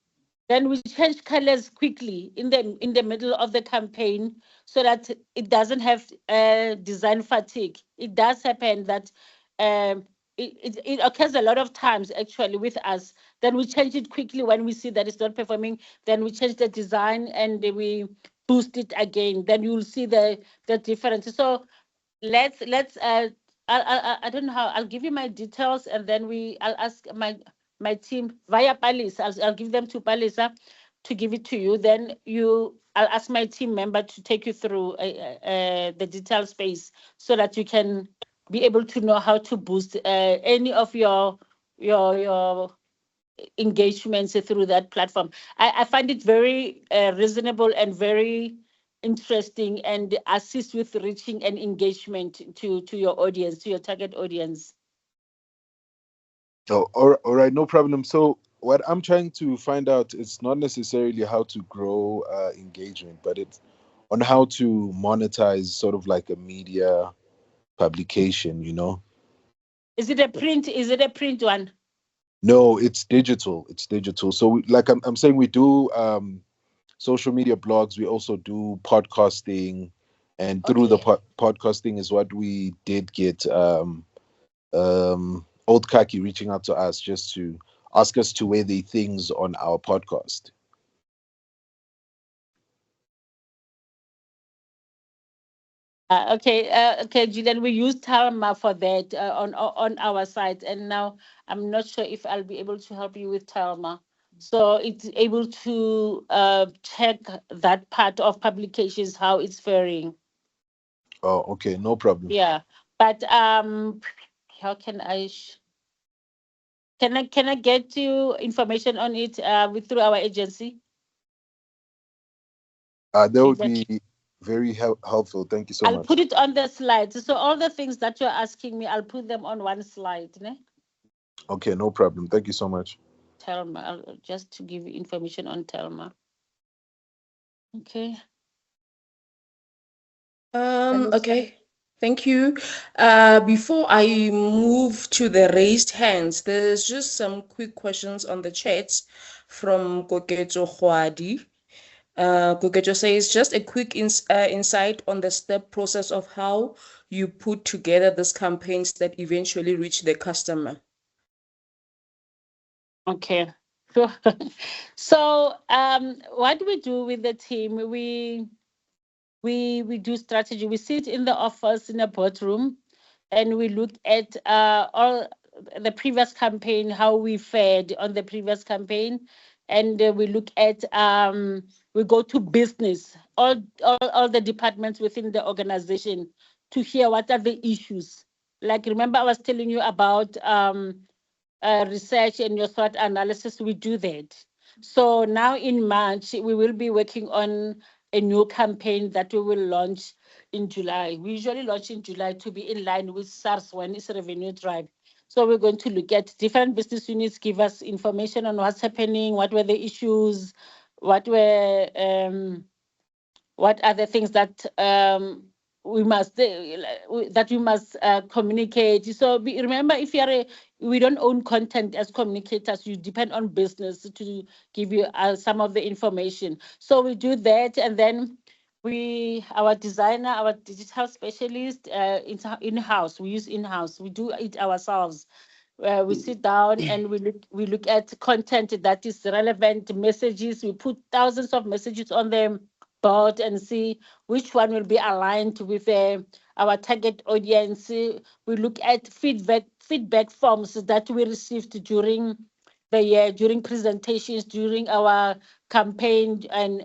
Then we change colors quickly in the middle of the campaign, so that it doesn't have design fatigue. It does happen that it occurs a lot of times actually with us. Then we change it quickly when we see that it's not performing. Then we change the design and we boost it again. Then you'll see the difference. So let's I don't know how. I'll give you my details, and then I'll ask my team via Palis. I'll give them to Palisa to give it to you. Then I'll ask my team member to take you through the detail space, so that you can be able to know how to boost any of your engagements through that platform. I find it very reasonable and very interesting, and assist with reaching and engagement to your audience, to your target audience. Oh, all right, no problem. So what I'm trying to find out is not necessarily how to grow engagement, but it's on how to monetize sort of like a media publication, you know. Is it a print? Is it a print one? No, it's digital. It's digital. So like I'm saying, we do social media blogs. We also do podcasting, and through the podcasting is what we did get Old Kaki reaching out to us just to ask us to weigh the things on our podcast. Okay, Julian, we use Talma for that on our site, and now I'm not sure if I'll be able to help you with Talma. So it's able to check that part of publications, how it's faring. Oh, okay, no problem. Yeah, but how can I? Can I get you information on it through our agency? That would be very helpful. Thank you so much. I'll put it on the slides. So all the things that you're asking me, I'll put them on one slide. Ne? Okay, no problem. Thank you so much. Telma, just to give you information on Telma. Okay. Okay, thank you. Before I move to the raised hands, there's just some quick questions on the chats from Koketo Hwadi. Koketo says, just a quick insight on the step process of how you put together these campaigns that eventually reach the customer. Okay. So what we do with the team, we do strategy. We sit in the office in a boardroom, and we look at all the previous campaign, how we fared on the previous campaign, and we look at we go to business, all the departments within the organization to hear what are the issues. Like, remember I was telling you about research and your SWOT analysis. We do that. So now in March, we will be working on a new campaign that we will launch in July. We usually launch in July to be in line with SARS when it's revenue drive. So we're going to look at different business units, give us information on what's happening, what were the issues, what are the things that we must communicate. So remember, we don't own content as communicators. You depend on business to give you some of the information. So we do that, and then our designer, our digital specialist, in-house. We use in-house. We do it ourselves. We sit down and we look at content that is relevant, messages. We put thousands of messages on them board and see which one will be aligned with our target audience. We look at feedback forms that we received during the year, during presentations, during our campaign, and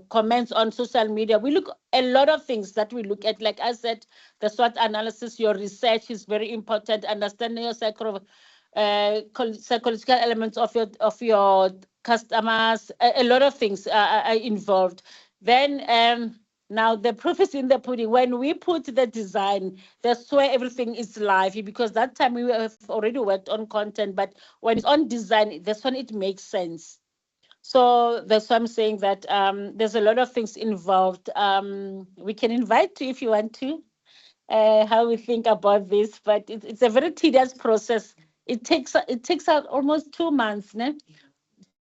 comments on social media. We look a lot of things that we look at. Like I said, the SWOT analysis, your research is very important. Understanding your psychological elements of your customers. A lot of things are involved. Then now the proof is in the pudding. When we put the design, that's where everything is live, because that time we have already worked on content, but when it's on design, that's when it makes sense. So that's why I'm saying that there's a lot of things involved. We can invite you if you want to, how we think about this, but it's a very tedious process. It takes out almost 2 months, ne?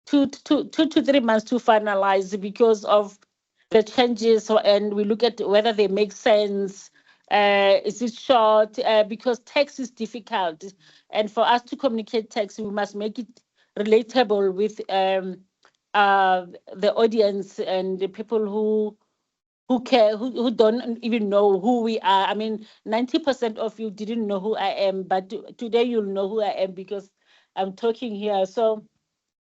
2 to 3 months to finalize because of the changes, and we look at whether they make sense. Is it short? Because text is difficult, and for us to communicate text, we must make it relatable with the audience and the people who care, who don't even know who we are. I mean, 90% of you didn't know who I am, but today you'll know who I am because I'm talking here. So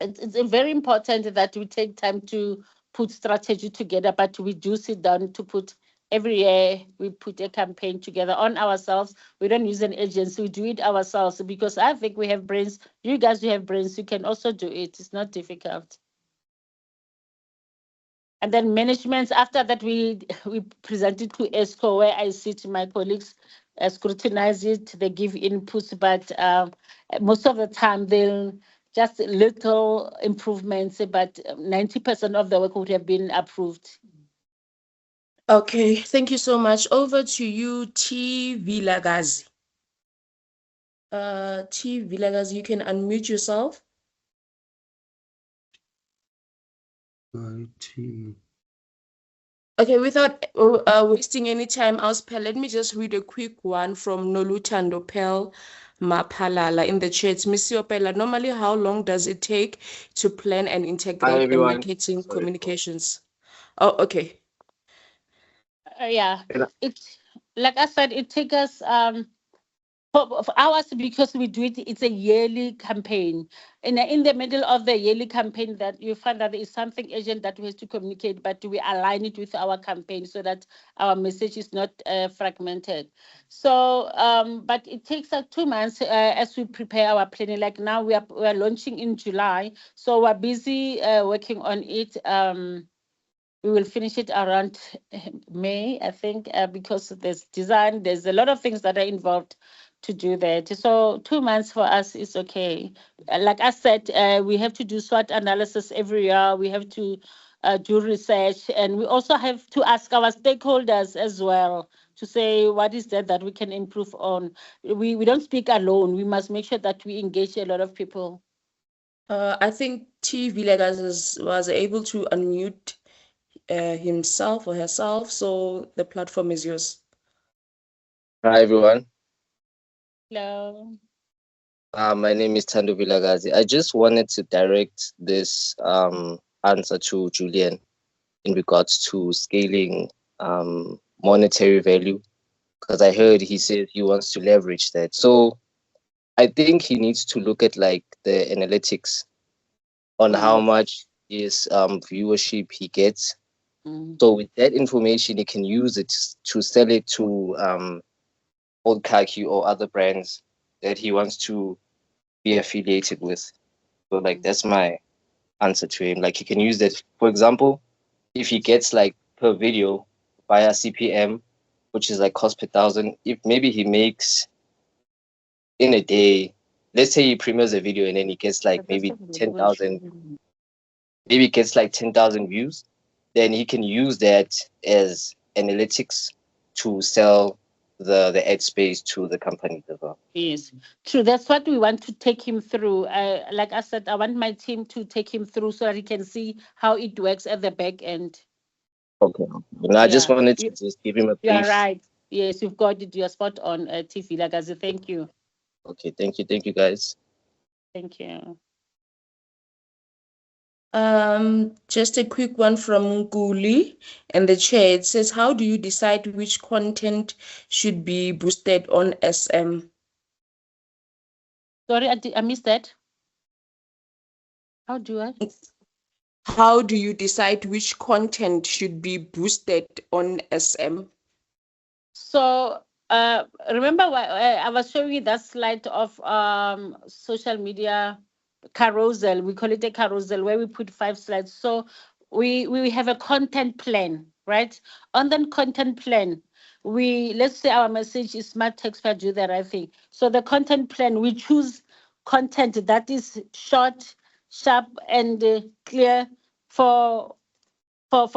it's very important that we take time to put strategy together, but we do sit down to put every year, we put a campaign together on ourselves. We don't use an agency, we do it ourselves because I think we have brains. You guys, you have brains, you can also do it. It's not difficult. And then management, after that, we present it to ESCO, where I sit, my colleagues scrutinize it, they give inputs, but most of the time they'll just little improvements, but 90% of the work would have been approved. Okay, thank you so much. Over to you, T. Vilagazi. T. Vilagazi, you can unmute yourself. Okay, without wasting any time, let me just read a quick one from Nolutando Pel Mapalala in the chat. Miss Seopela, normally how long does it take to plan and integrate a everyone. marketing Sorry. communications? Oh, okay. Yeah, Yeah. it, like I said, it takes us for hours because we do it. It's a yearly campaign, and in the middle of the yearly campaign, that you find that there is something urgent that we have to communicate, but we align it with our campaign so that our message is not fragmented. So, but it takes us 2 months as we prepare our planning. Like now, we are launching in July, so we're busy working on it. We will finish it around May, I think, because there's design, there's a lot of things that are involved to do that. So 2 months for us is okay. Like I said, we have to do SWOT analysis every year. We have to do research, and we also have to ask our stakeholders as well to say what is that we can improve on. We don't speak alone. We must make sure that we engage a lot of people. I think T. Villegas was able to unmute himself or herself, so the platform is yours. Hi everyone. Hello. My name is Tando Vilagazi. I just wanted to direct this answer to Julian in regards to scaling monetary value, because I heard he said he wants to leverage that. So I think he needs to look at like the analytics on how much is viewership he gets. So with that information, he can use it to sell it to old khaki or other brands that he wants to be affiliated with. So like that's my answer to him. Like he can use that. For example, if he gets like per video via CPM, which is like cost per thousand, if maybe he makes in a day, let's say he premieres a video and then he gets like maybe 10,000, maybe he gets like 10,000 views, then he can use that as analytics to sell the ad space to the company as well. Yes, true. That's what we want to take him through. Like I said, I want my team to take him through so that he can see how it works at the back end. Okay. And I just Yeah. wanted to just give him a You are brief. right. Yes, you've got it. You're spot on, TV Lagazi. Thank you. Okay, thank you guys. Thank you. Just a quick one from Guli in the chat. It says, how do you decide which content should be boosted on SM? Sorry, I missed that. How do I? How do you decide which content should be boosted on SM? So remember I was showing you that slide of social media carousel. We call it a carousel where we put 5 slides. So we have a content plan, right? On the content plan, let's say our message is smart text for do the right thing. So the content plan, we choose content that is short, sharp, and clear for both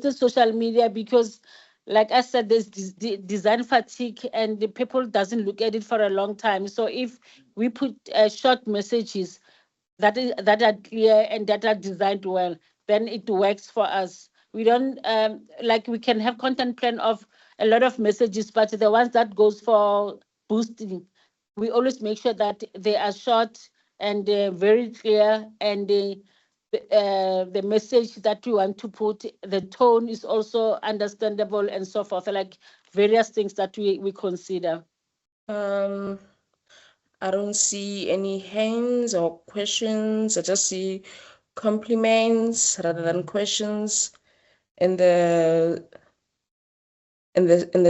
the social media, because like I said, there's design fatigue and the people doesn't look at it for a long time. So if we put short messages that are clear and that are designed well, then it works for us. We don't like, we can have content plan of a lot of messages, but the ones that goes for boosting, we always make sure that they are short and very clear, and the message that we want to put, the tone is also understandable and so forth, like various things that we consider. I don't see any hands or questions. I just see compliments rather than questions in the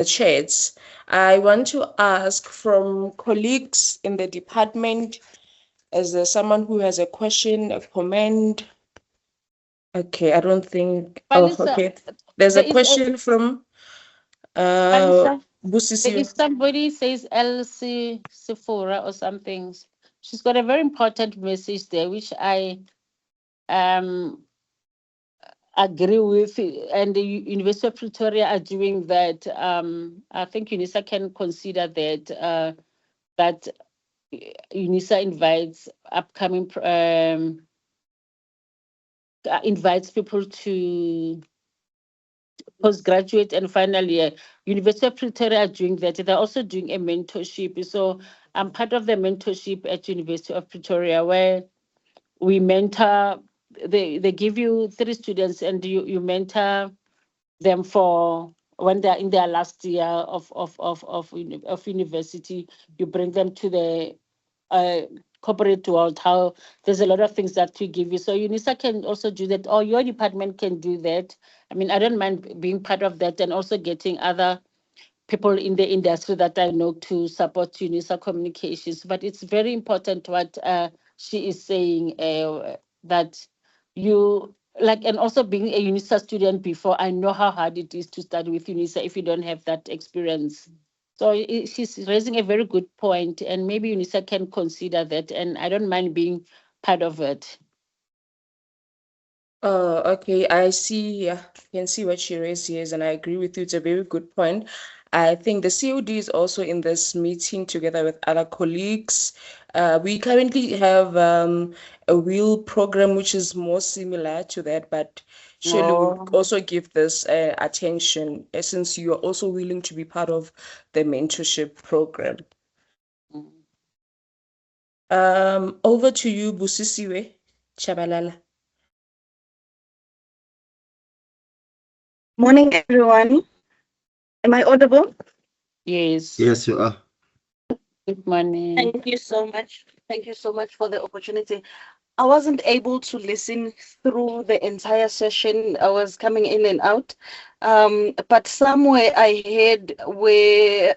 chats. I want to ask from colleagues in the department, is there someone who has a question, a comment? Okay, I don't think. Okay. There's a question from Busisi. If somebody says Elsie Sephora or something, she's got a very important message there, which I agree with, and the University of Pretoria are doing that. I think Unisa can consider that that Unisa invites upcoming invites people to postgraduate and final year. University of Pretoria are doing that. They're also doing a mentorship. So I'm part of the mentorship at University of Pretoria, where we mentor. They give you 3 students and you mentor them for when they're in their last year of university. You bring them to the corporate world, how there's a lot of things that we give you. So UNISA can also do that, or your department can do that. I mean, I don't mind being part of that and also getting other people in the industry that I know to support UNISA communications. But it's very important what she is saying, that you like, and also being a UNISA student before, I know how hard it is to study with UNISA if you don't have that experience. So she's raising a very good point, and maybe UNISA can consider that, and I don't mind being part of it. Oh, okay. I see. Yeah, I can see what she raised here, and I agree with you. It's a very good point. I think the COD is also in this meeting together with other colleagues. We currently have a wheel program which is more similar to that, but surely we'll also give this attention since you are also willing to be part of the mentorship program. Over to you, Busisiwe Chabalala. Morning, everyone. Am I audible? Yes. Yes, you are. Good morning. Thank you so much. Thank you so much for the opportunity. I wasn't able to listen through the entire session. I was coming in and out. But somewhere I heard where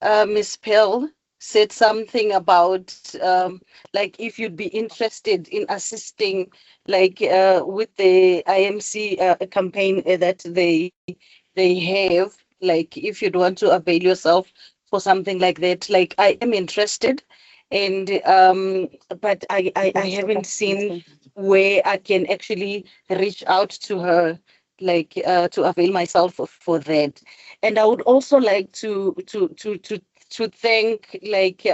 Ms. Pell said something about like if you'd be interested in assisting like with the IMC campaign that they have, like if you'd want to avail yourself for something like that, like I am interested, and but I haven't seen where I can actually reach out to her, like to avail myself for that. And I would also like to thank like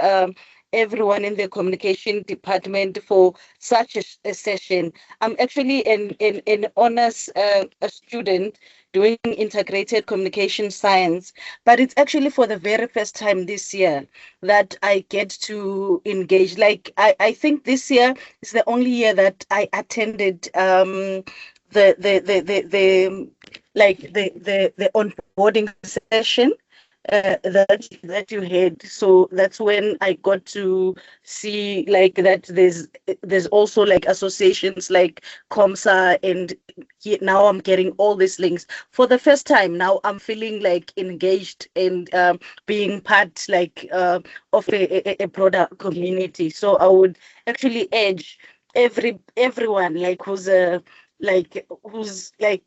everyone in the communication department for such a session. I'm actually an honors a student doing integrated communication science, but it's actually for the very first time this year that I get to engage. Like I think this year is the only year that I attended the like the onboarding session that you had. So that's when I got to see like that there's also like associations like COMSA, and now I'm getting all these links for the first time. Now I'm feeling like engaged and being part like of a broader community. So I would actually urge everyone like who's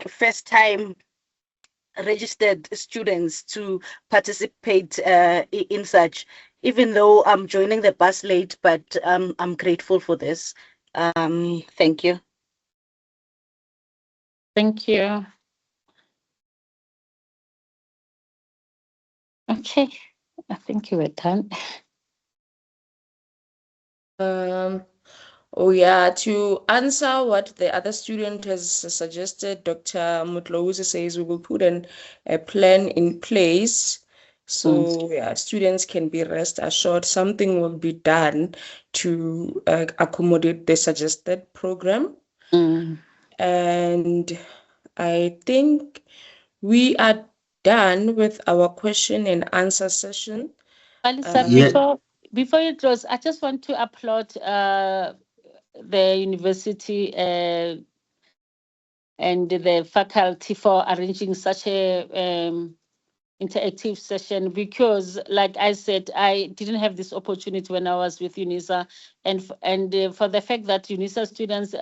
first time registered students to participate in such, even though I'm joining the bus late, but I'm grateful for this. Thank you. Thank you. Okay, I think you were done. Oh yeah, to answer what the other student has suggested, Dr. Mutlouzi says we will put a plan in place. So yeah, students can be rest assured something will be done to accommodate the suggested program. And I think we are done with our question and answer session. Alisa, before you close, I just want to applaud the university and the faculty for arranging such a interactive session, because like I said, I didn't have this opportunity when I was with UNISA, and for the fact that UNISA students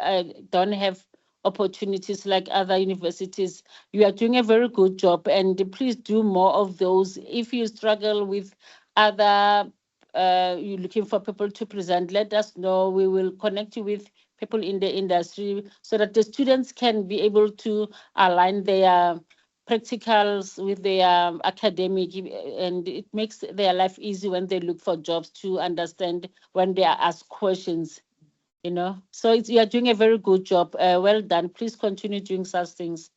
don't have opportunities like other universities, you are doing a very good job, and please do more of those. If you struggle with other you're looking for people to present, let us know. We will connect you with people in the industry, so that the students can be able to align their practicals with their academic, and it makes their life easy when they look for jobs to understand when they are asked questions, you know. So you are doing a very good job. Well done. Please continue doing such things.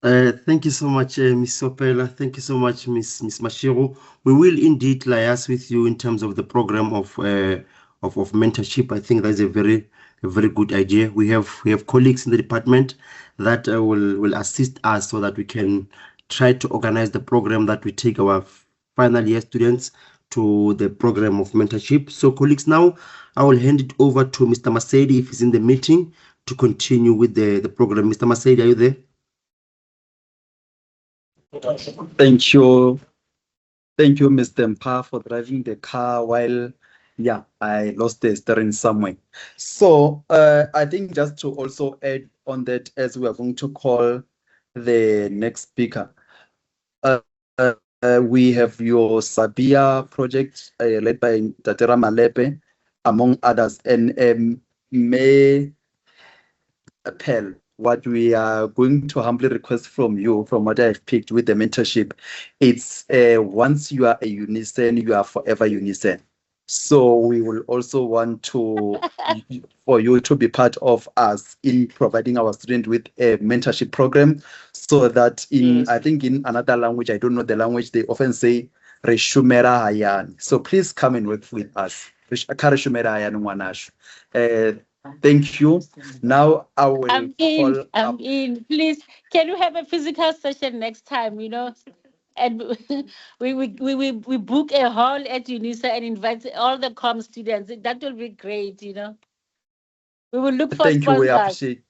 Thank you so much, Ms. Seopela. Thank you so much, Ms. Mashiro. We will indeed liaise with you in terms of the program of mentorship. I think that's a very good idea. We have colleagues in the department that will assist us so that we can try to organize the program that we take our final year students to the program of mentorship. So, colleagues, now I will hand it over to Mr. Masedi if he's in the meeting to continue with the program. Mr. Masedi, are you there? Thank you. Thank you, Mr. Mpa, for driving the car while, I lost the steering somewhere. So I think just to also add on that, as we are going to call the next speaker, we have your Sabia project led by Tatera Malepe, among others, and May Appel. What we are going to humbly request from you, from what I've picked with the mentorship, it's once you are a Unisa, you are forever Unisa. So we will also want to for you to be part of us in providing our students with a mentorship program, so that I think in another language, I don't know the language, they often say Reshumera Hayan. So please come and work with us. Reshumera Hayan. Thank you. Now I will I'm in. Please, can you have a physical session next time? You know, and we book a hall at Unisa and invite all the com students. That will be great. You know, we will look for Thank you. We sponsors. appreciate.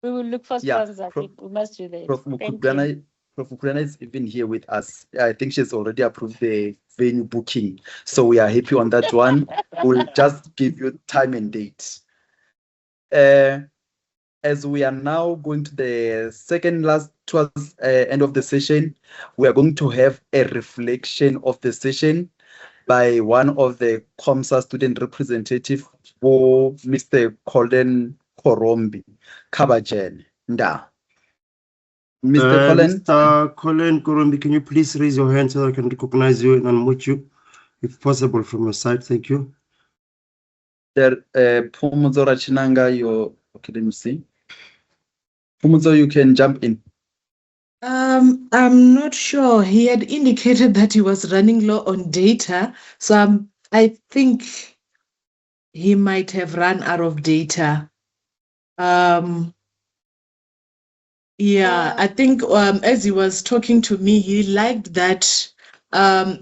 We will look for sponsors. We must do this. Prof. Thank you. Prof. Mukrana is even here with us. I think she's already approved the venue booking, so we are happy on that one. We'll just give you time and date. As we are now going to the second last towards end of the session, we are going to have a reflection of the session by one of the COMSA student representative, Mr. Colin Korombi Kabajen. Mr. Colin Korombi, can you please raise your hand so I can recognize you and unmute you, if possible, from your side? Thank you. There, Pumuzora Chinanga, okay, let me see. Pumuzo, you can jump in. I'm not sure. He had indicated that he was running low on data, so I think he might have run out of data. I think as he was talking to me, he liked that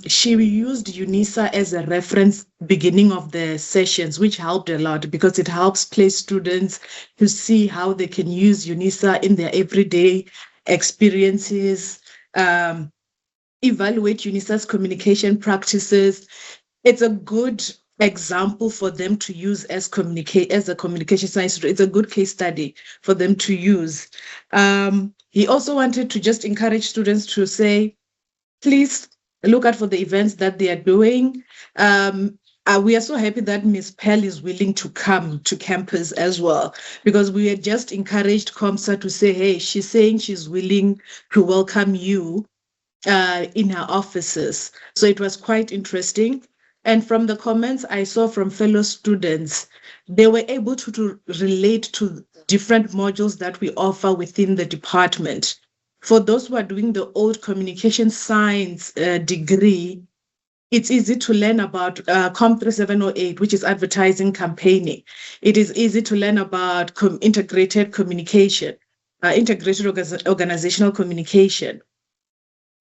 she used Unisa as a reference beginning of the sessions, which helped a lot because it helps place students to see how they can use Unisa in their everyday experiences, evaluate Unisa's communication practices. It's a good example for them to use as a communication science. It's a good case study for them to use. He also wanted to just encourage students to say, please look out for the events that they are doing. We are so happy that Ms. Pell is willing to come to campus as well, because we had just encouraged COMSA to say, hey, she's saying she's willing to welcome you in her offices. So it was quite interesting. And from the comments I saw from fellow students, they were able to relate to different modules that we offer within the department. For those who are doing the old communication science degree, it's easy to learn about COM 3708, which is advertising campaigning. It is easy to learn about integrated communication, integrated organizational communication.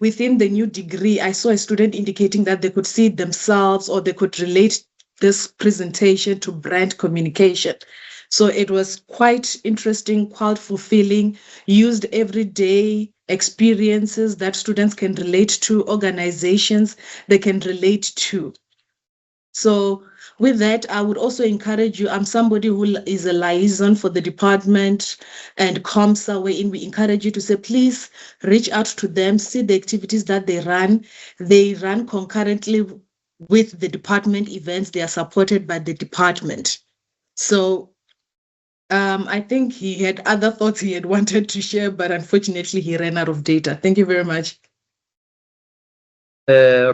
Within the new degree, I saw a student indicating that they could see themselves or they could relate this presentation to brand communication. So it was quite interesting, quite fulfilling, used everyday experiences that students can relate to, organizations they can relate to. So with that, I would also encourage you, I'm somebody who is a liaison for the department and COMSA, wherein we encourage you to say, please reach out to them, see the activities that they run. They run concurrently with the department events. They are supported by the department. So I think he had other thoughts he had wanted to share, but unfortunately he ran out of data. Thank you very much. I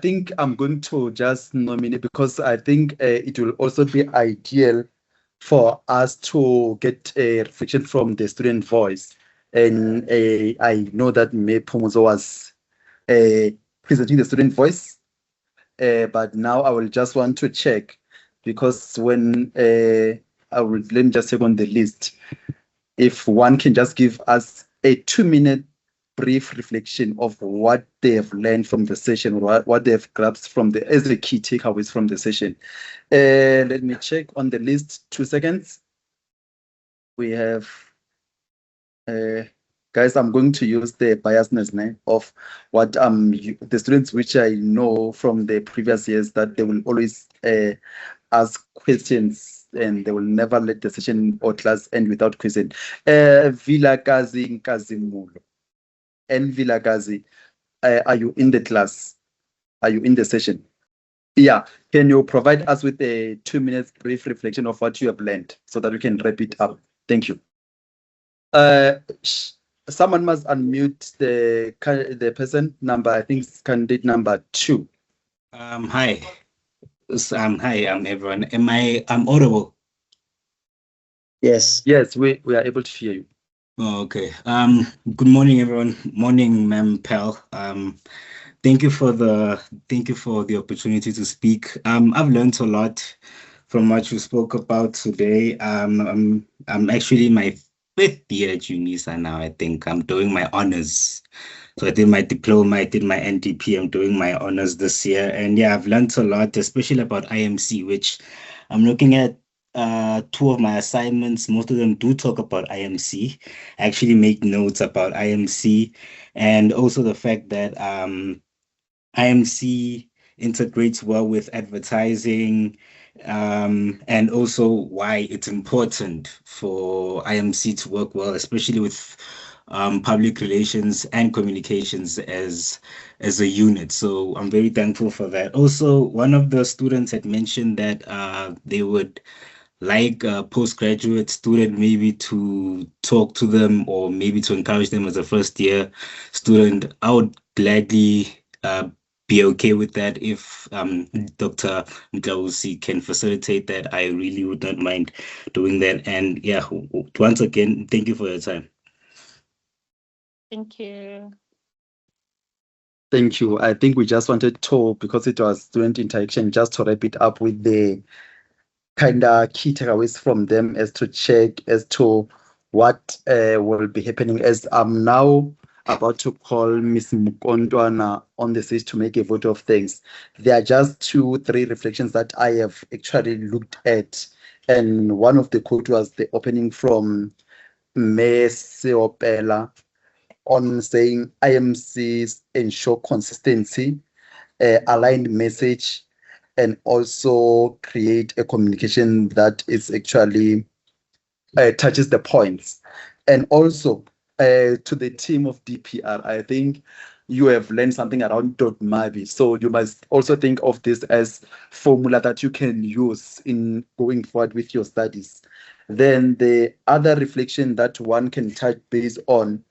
think I'm going to just nominate because I think it will also be ideal for us to get a reflection from the student voice. And I know that May Pumuzo was presenting the student voice, but now I will just want to check because when let me just check on the list. If one can just give us a 2-minute brief reflection of what they have learned from the session, or what they have grasped from as the key takeaways from the session. Let me check on the list. 2 seconds. We have, guys, I'm going to use the biasness of what the students which I know from the previous years that they will always ask questions and they will never let the session or class end without question. Vilakazi Nkazimulo and Vilakazi, are you in the class? Are you in the session? Yeah. Can you provide us with a 2 minutes brief reflection of what you have learned so that we can wrap it up? Thank you. Someone must unmute the person number, I think it's candidate number 2. Hi. Hi, everyone. I'm audible? Yes, we are able to hear you. Oh, okay. Good morning, everyone. Morning, Ma'am Pell. Thank you for the opportunity to speak. I've learned a lot from what you spoke about today. I'm actually in my 5th year at Unisa now. I think I'm doing my honors. So I did my diploma, I did my NDP, I'm doing my honors this year. And yeah, I've learned a lot, especially about IMC, which I'm looking at 2 of my assignments. Most of them do talk about IMC. I actually make notes about IMC, and also the fact that IMC integrates well with advertising, and also why it's important for IMC to work well, especially with public relations and communications as a unit. So I'm very thankful for that. Also, one of the students had mentioned that they would like a postgraduate student maybe to talk to them or maybe to encourage them as a first year student. I would gladly be okay with that if Dr. Mklausi can facilitate that. I really would not mind doing that. And yeah, once again, thank you for your time. Thank you. Thank you. I think we just wanted to, because it was student interaction, just to wrap it up with the kind of key takeaways from them as to check as to what will be happening, as I'm now about to call Ms. Mukontwana on the stage to make a vote of thanks. There are just 2-3 reflections that I have actually looked at. And one of the quote was the opening from Mayor Seopela on saying IMCs ensure consistency, aligned message, and also create a communication that is actually touches the points. And also to the team of DPR, I think you have learned something around .mavi. So you must also think of this as formula that you can use in going forward with your studies. Then the other reflection that one can touch base on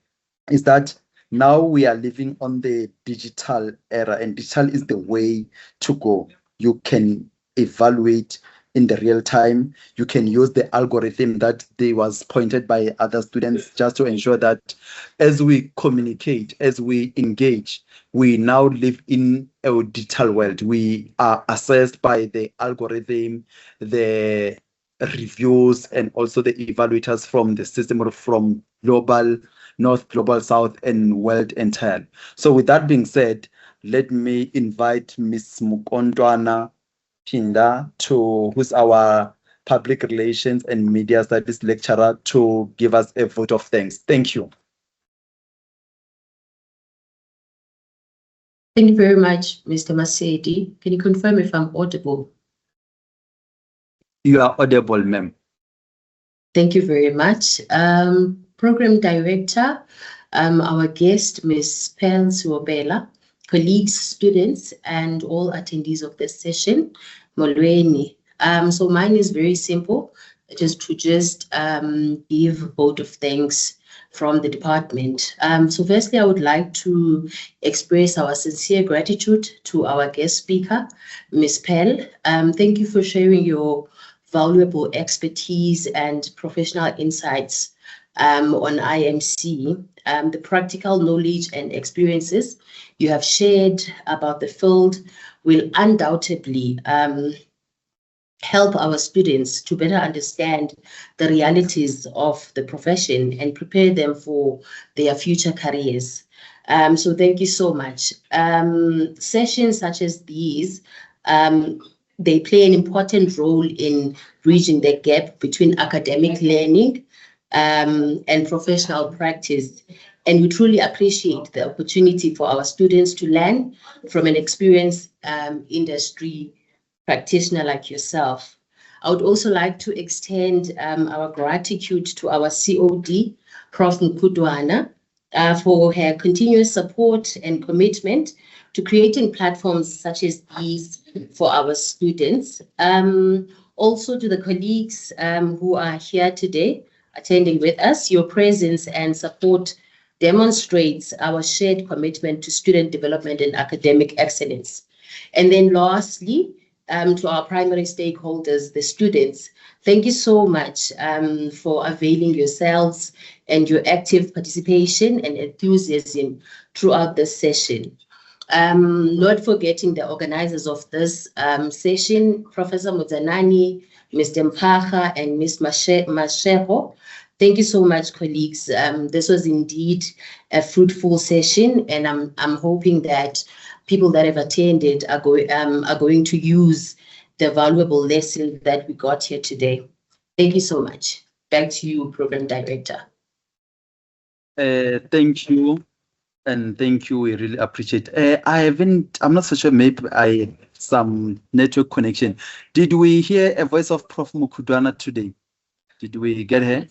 is that now we are living on the digital era, and digital is the way to go. You can evaluate in the real time. You can use the algorithm that they was pointed by other students just to ensure that as we communicate, as we engage, we now live in a digital world. We are assessed by the algorithm, the reviews, and also the evaluators from the system or from global North, Global South, and world entire. So with that being said, let me invite Ms. Mukontwana Pinda, who's our public relations and media studies lecturer, to give us a vote of thanks. Thank you. Thank you very much, Mr. Masedi. Can you confirm if I'm audible? You are audible, ma'am. Thank you very much. Program Director, our guest, Ms. Pearl Seopela, colleagues, students, and all attendees of this session, Molweni, So mine is very simple, just to give a vote of thanks from the department. So firstly, I would like to express our sincere gratitude to our guest speaker, Ms. Pell. Thank you for sharing your valuable expertise and professional insights on IMC. The practical knowledge and experiences you have shared about the field will undoubtedly help our students to better understand the realities of the profession and prepare them for their future careers. So thank you so much. Sessions such as these, they play an important role in bridging the gap between academic learning and professional practice. And we truly appreciate the opportunity for our students to learn from an experienced industry practitioner like yourself. I would also like to extend our gratitude to our COD, Prof. Nkudwana, for her continuous support and commitment to creating platforms such as these for our students. Also to the colleagues who are here today attending with us, your presence and support demonstrates our shared commitment to student development and academic excellence. And then lastly, to our primary stakeholders, the students, thank you so much for availing yourselves and your active participation and enthusiasm throughout this session. Not forgetting the organizers of this session, Professor Muzanani, Mr. Mpaha, and Ms. Mashero. Thank you so much, colleagues. This was indeed a fruitful session, and I'm hoping that people that have attended are going to use the valuable lesson that we got here today. Thank you so much. Back to you, Program Director. Thank you. And thank you, we really appreciate it. I'm not so sure, maybe I had some network connection. Did we hear a voice of Prof. Mukudwana today? Did we get her?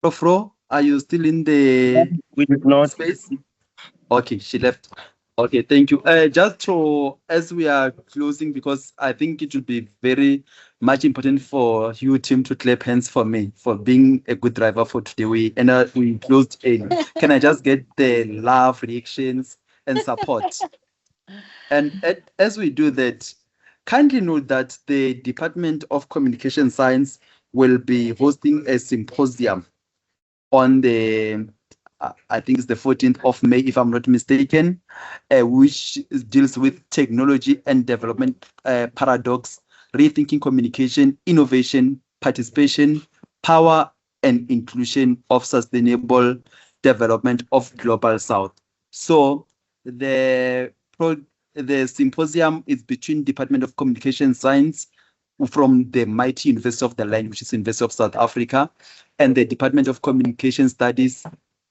Prof. Ro, are you still in the We did not. space? Okay, she left. Okay, thank you. Just to, as we are closing, because I think it would be very much important for you, team, to clap hands for me for being a good driver for today. We closed in. Can I just get the love, reactions, and support? And as we do that, kindly note that the Department of Communication Science will be hosting a symposium on the I think it's the 14th of May, if I'm not mistaken, which deals with technology and development paradox, rethinking communication, innovation, participation, power, and inclusion of sustainable development of Global South. So the symposium is between Department of Communication Science from the mighty University of the Land, which is University of South Africa, and the Department of Communication Studies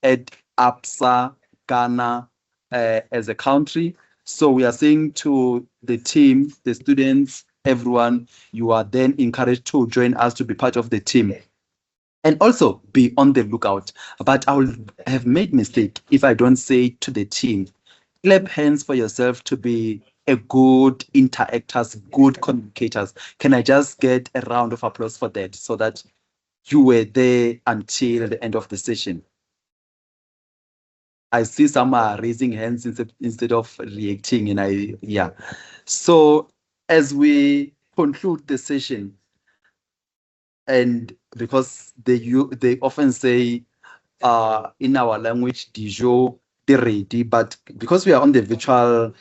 at APSA, Ghana, as a country. So we are saying to the team, the students, everyone, you are then encouraged to join us to be part of the team. And also be on the lookout. But I will have made mistake if I don't say to the team, clap hands for yourself to be a good interactors, good communicators. Can I just get a round of applause for that, so that you were there until the end of the session? I see some are raising hands instead of reacting, and yeah. So as we conclude the session, and because they often say in our language, dijo de ready, but because we are on the virtual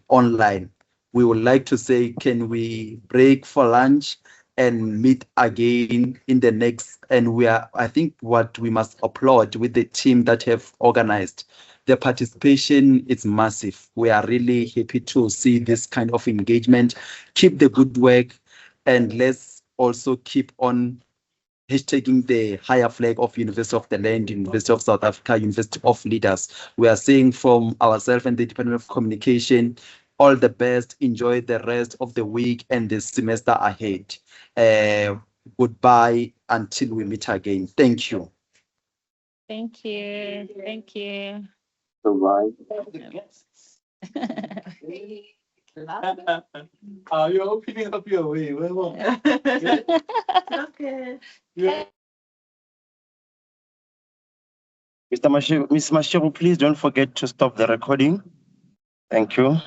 online, we would like to say, can we break for lunch and meet again in the next? And I think what we must applaud with the team that have organized, the participation is massive. We are really happy to see this kind of engagement. Keep the good work, and let's also keep on hashtagging the higher flag of University of the Land, University of South Africa, University of Leaders. We are saying from ourselves and the Department of Communication, all the best. Enjoy the rest of the week and the semester ahead. Goodbye until we meet again. Thank you. Thank you. Thank you. Bye. You're opening up your way. Okay. Ms. Mashiro, please don't forget to stop the recording. Thank you.